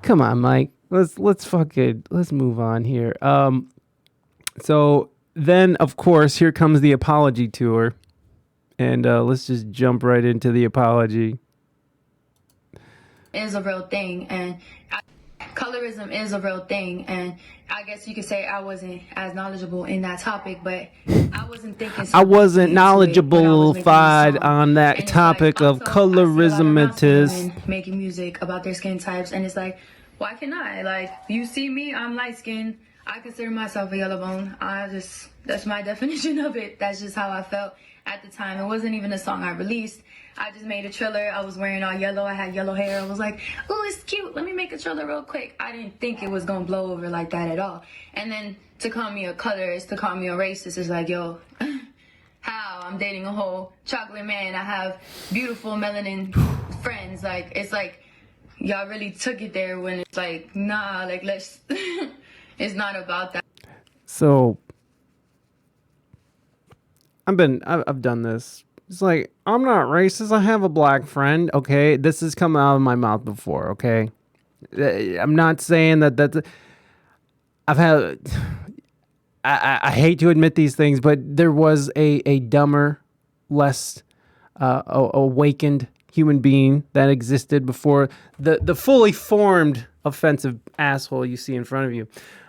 come on, Mike. Let's move on here. So then, of course, here comes the apology tour. And let's just jump right into the apology. Is a real thing, and colorism is a real thing, and I guess you could say I wasn't as knowledgeable in that topic, but I wasn't thinking. I wasn't knowledgeable on that topic of colorism. It is making music about their skin types, and it's like, why can't I? Like, you see me, I'm light skinned. I consider myself a yellow bone. That's my definition of it. That's just how I felt at the time. It wasn't even a song I released. I just made a trailer. I was wearing all yellow. I had yellow hair. I was like, oh, it's cute. Let me make a trailer real quick. I didn't think it was going to blow over like that at all. And then to call me a colorist, to call me a racist is like, yo, how? I'm dating a whole chocolate man. I have beautiful melanin friends. Like, it's like, y'all really took it there when it's like, nah, like, let's, it's not about that. So, I've done this. It's like, I'm not racist. I have a black friend. Okay. This has come out of my mouth before. Okay. I'm not saying that I've had, I hate to admit these things, but there was a dumber, less awakened human being that existed before the fully formed offensive asshole you see in front of you.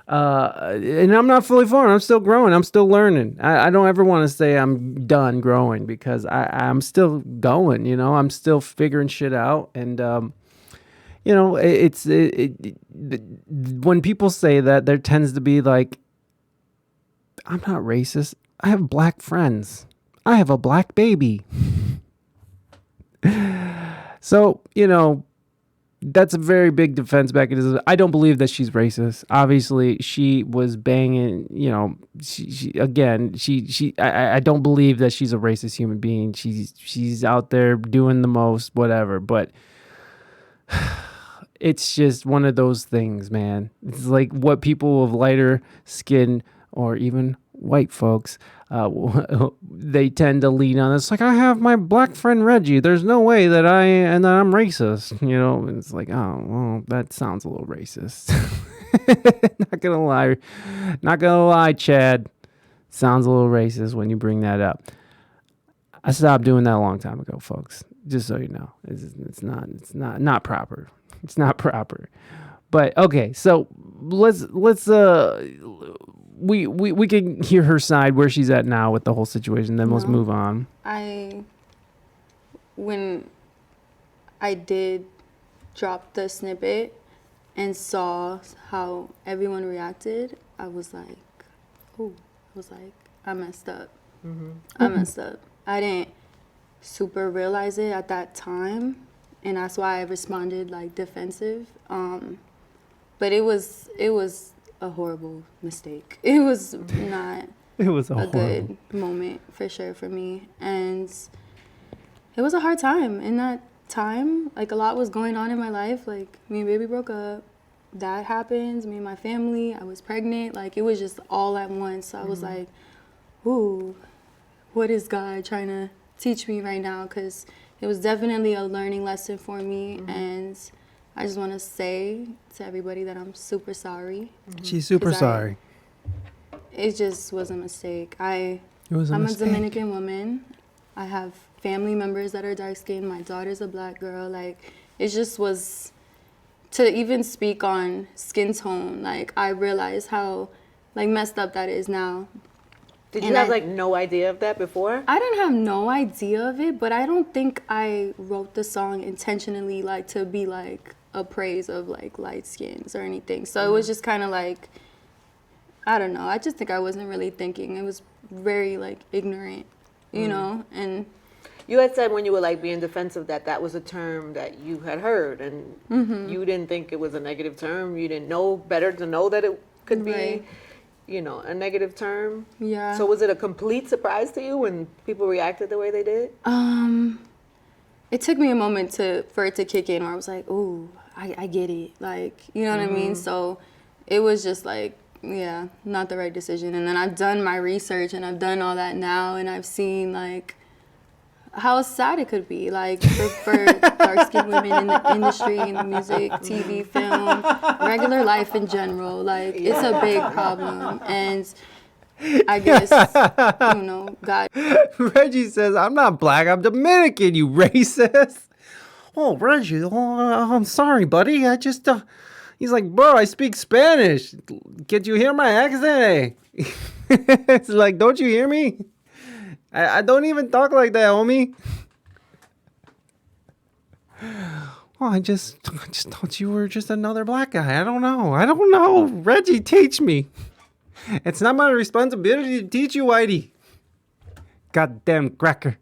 And I'm not fully formed. I'm still growing. I'm still learning. I don't ever want to say I'm done growing because I'm still going, you know, I'm still figuring shit out. And, you know, when people say that, there tends to be like, I'm not racist. I have black friends. I have a black baby. So, you know, that's a very big defense mechanism. I don't believe that she's racist. Obviously, she was banging, you know, I don't believe that she's a racist human being. She's out there doing the most, whatever. But it's just one of those things, man. It's like what people of lighter skin or even white folks, they tend to lean on. It's like, I have my black friend Reggie. There's no way that I'm racist. You know, it's like, oh, well, that sounds a little racist. Not gonna lie, Chad. Sounds a little racist when you bring that up. I stopped doing that a long time ago, folks. Just so you know, it's not proper. It's not proper. But okay, so let's we can hear her side where she's at now with the whole situation. Then let's move on. When I did drop the snippet and saw how everyone reacted, I was like, I messed up. Mm-hmm. I messed up. I didn't super realize it at that time, and that's why I responded like defensive. But it was a horrible mistake. It was not a good moment for sure for me. And it was a hard time. In that time, like, a lot was going on in my life. Like, me and baby broke up. That happened. Me and my family. I was pregnant. Like, it was just all at once. So I was like, ooh, what is God trying to teach me right now? Because it was definitely a learning lesson for me. And I just want to say to everybody that I'm super sorry. She's super sorry. It just was a mistake. I'm a Dominican woman. I have family members that are dark skinned. My daughter's a black girl. Like, it just was, to even speak on skin tone, like, I realized how, like, messed up that is now. Did you have, like, no idea of that before? I didn't have no idea of it, but I don't think I wrote the song intentionally, like, to be, like, a praise of, like, light skins or anything. So it was just kind of like, I don't know. I just think I wasn't really thinking. It was very, like, ignorant, you know? And you had said when you were, like, being defensive that was a term that you had heard, and you didn't think it was a negative term. You didn't know better to know that it could be, you know, a negative term. Yeah. So was it a complete surprise to you when people reacted the way they did? It took me a moment for it to kick in, where I was like, ooh, I get it. Like, you know what I mean? So it was just like, yeah, not the right decision. And then I've done my research and I've done all that now, and I've seen, like, how sad it could be, like, for dark-skinned women in the industry, in the music, TV, film, regular life in general. Like, it's a big problem. And I guess, you know, God. Reggie says, I'm not black, I'm Dominican, you racist. Oh, Reggie, I'm sorry, buddy. I just, he's like, bro, I speak Spanish. Can't you hear my accent? It's like, don't you hear me? I don't even talk like that, homie. Well, I just thought you were just another black guy. I don't know. Reggie, teach me. It's not my responsibility to teach you, Whitey. Goddamn cracker.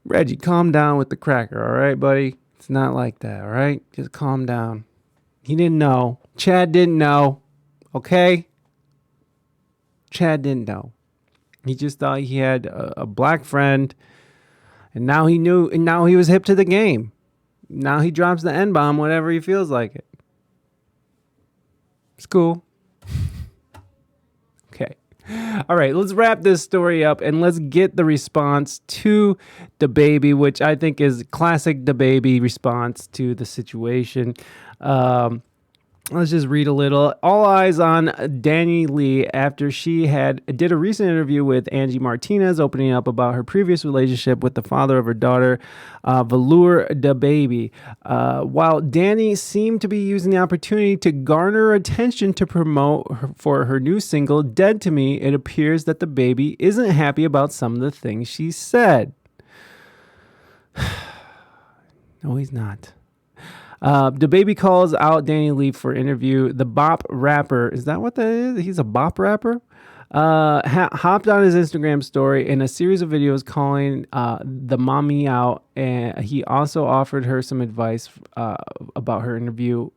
Reggie, calm down with the cracker, all right, buddy? It's not like that, all right? Just calm down. He didn't know. Chad didn't know. Okay? Chad didn't know. He just thought he had a black friend, and now he knew, and now he was hip to the game. Now he drops the N-bomb whenever he feels like it. It's cool. Okay. All right, let's wrap this story up and let's get the response to DaBaby, which I think is classic DaBaby response to the situation. Let's just read a little. All eyes on Dani Leigh after she did a recent interview with Angie Martinez, opening up about her previous relationship with the father of her daughter, Velour DaBaby. While Dani seemed to be using the opportunity to garner attention to promote for her new single, Dead to Me, it appears that DaBaby isn't happy about some of the things she said. No, he's not. DaBaby calls out Dani Leigh for interview. The bop rapper, is that what that is? He's a bop rapper? Hopped on his Instagram story in a series of videos calling the mommy out, and he also offered her some advice about her interview.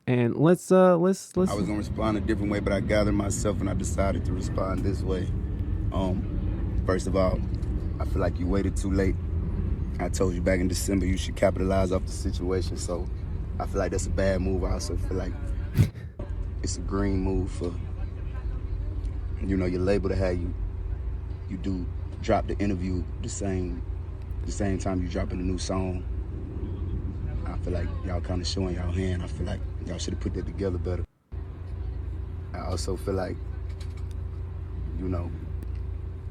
And let's. I was gonna respond a different way, but I gathered myself and I decided to respond this way. First of all, I feel like you waited too late. I told you back in December you should capitalize off the situation, so I feel like that's a bad move. I also feel like it's a green move for, your label to have you do drop the interview the same time you dropping a new song. I feel like y'all kind of showing y'all hand. I feel like y'all should have put that together better. I also feel like,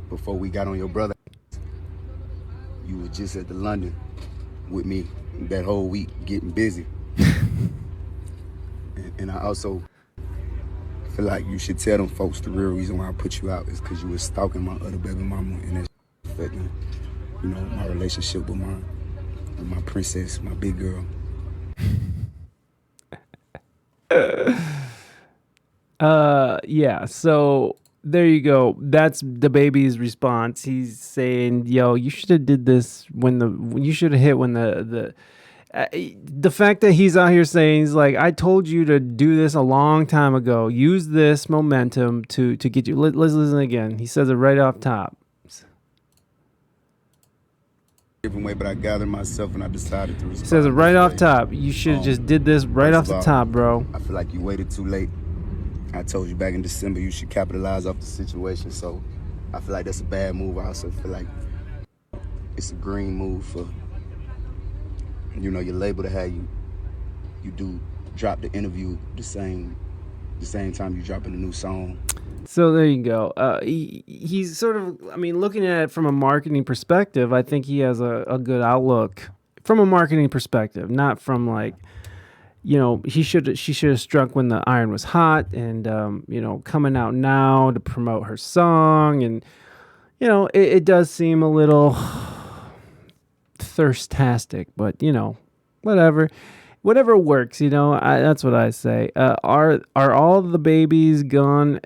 before we got on your brother, you were just at the London with me that whole week getting busy. and I also feel like you should tell them folks the real reason why I put you out is because you were stalking my other baby mama, and that's affecting, my relationship with my princess, my big girl. Yeah, so there you go. That's DaBaby's response. He's saying, "Yo, you should have did this when you should have hit when the fact that he's out here saying he's like, I told you to do this a long time ago. Use this momentum to get you." Let's listen again. He says it right off top. Different way, but I gathered myself and I decided to respond. He says it right off top. You should have just did this right off the top, bro. I feel like you waited too late. I told you back in December you should capitalize off the situation, so I feel like that's a bad move. I also feel like it's a green move for, your label to have you do drop the interview the same time you dropping a new song. So there you go. He's sort of, looking at it from a marketing perspective, I think he has a good outlook from a marketing perspective, not from like, she should have struck when the iron was hot, and coming out now to promote her song, and it does seem a little thirstastic, but whatever works, that's what I say. Are all the babies gone?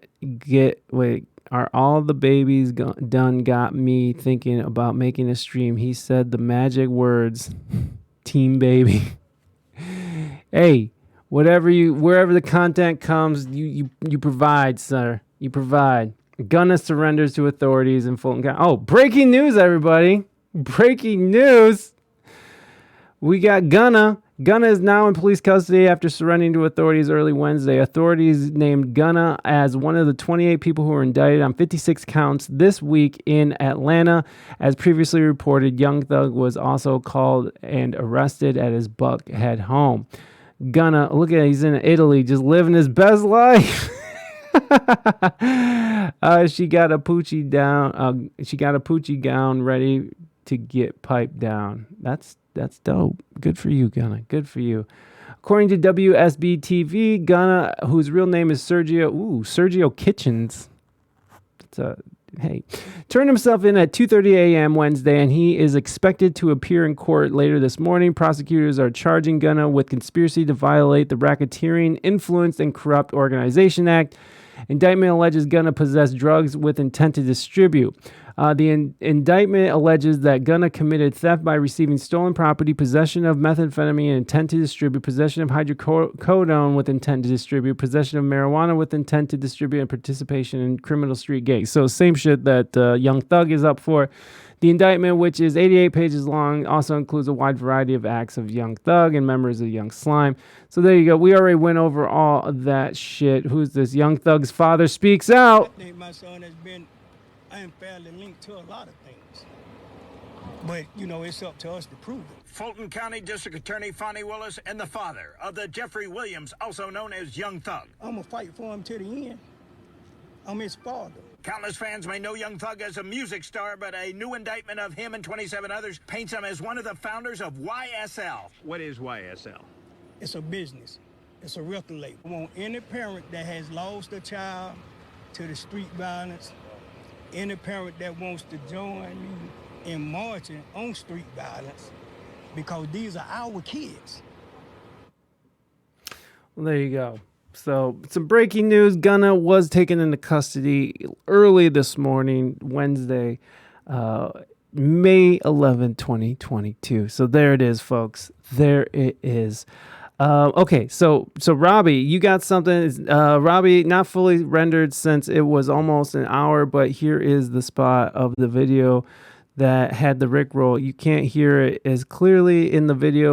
Are all the babies done? Got me thinking about making a stream. He said the magic words, Team Baby. Hey, wherever the content comes, you provide, sir. You provide. Gunna surrenders to authorities in Fulton County. Oh, breaking news, everybody! Breaking news. We got Gunna. Gunna is now in police custody after surrendering to authorities early Wednesday. Authorities named Gunna as one of the 28 people who were indicted on 56 counts this week in Atlanta. As previously reported, Young Thug was also called and arrested at his Buckhead home. Gunna, look at it, he's in Italy just living his best life. She got a Poochie down. She got a Poochie gown ready to get piped down. That's dope. Good for you, Gunna. Good for you. According to WSB TV, Gunna, whose real name is Sergio Kitchens, turned himself in at 2:30 a.m. Wednesday, and he is expected to appear in court later this morning. Prosecutors are charging Gunna with conspiracy to violate the Racketeering, Influenced, and Corrupt Organization Act. Indictment alleges Gunna possessed drugs with intent to distribute. The indictment alleges that Gunna committed theft by receiving stolen property, possession of methamphetamine and intent to distribute, possession of hydrocodone with intent to distribute, possession of marijuana with intent to distribute, and participation in criminal street gangs. So same shit that Young Thug is up for. The indictment, which is 88 pages long, also includes a wide variety of acts of Young Thug and members of Young Slime. So there you go. We already went over all of that shit. Who's this? Young Thug's father speaks out. I think my son has been unfairly linked to a lot of things. But, you know, it's up to us to prove it. Fulton County District Attorney Fonnie Willis and the father of the Jeffrey Williams, also known as Young Thug. I'm going to fight for him to the end. I'm his father. Countless fans may know Young Thug as a music star, but a new indictment of him and 27 others paints him as one of the founders of YSL. What is YSL? It's a business. It's a record label. I want any parent that has lost a child to the street violence, any parent that wants to join me in marching on street violence, because these are our kids. Well, there you go. So some breaking news. Gunna was taken into custody early this morning, Wednesday, May 11, 2022. So there it is, folks. There it is. Okay, so Robbie, you got something. Robbie, not fully rendered since it was almost an hour, but here is the spot of the video that had the Rickroll. You can't hear it as clearly in the video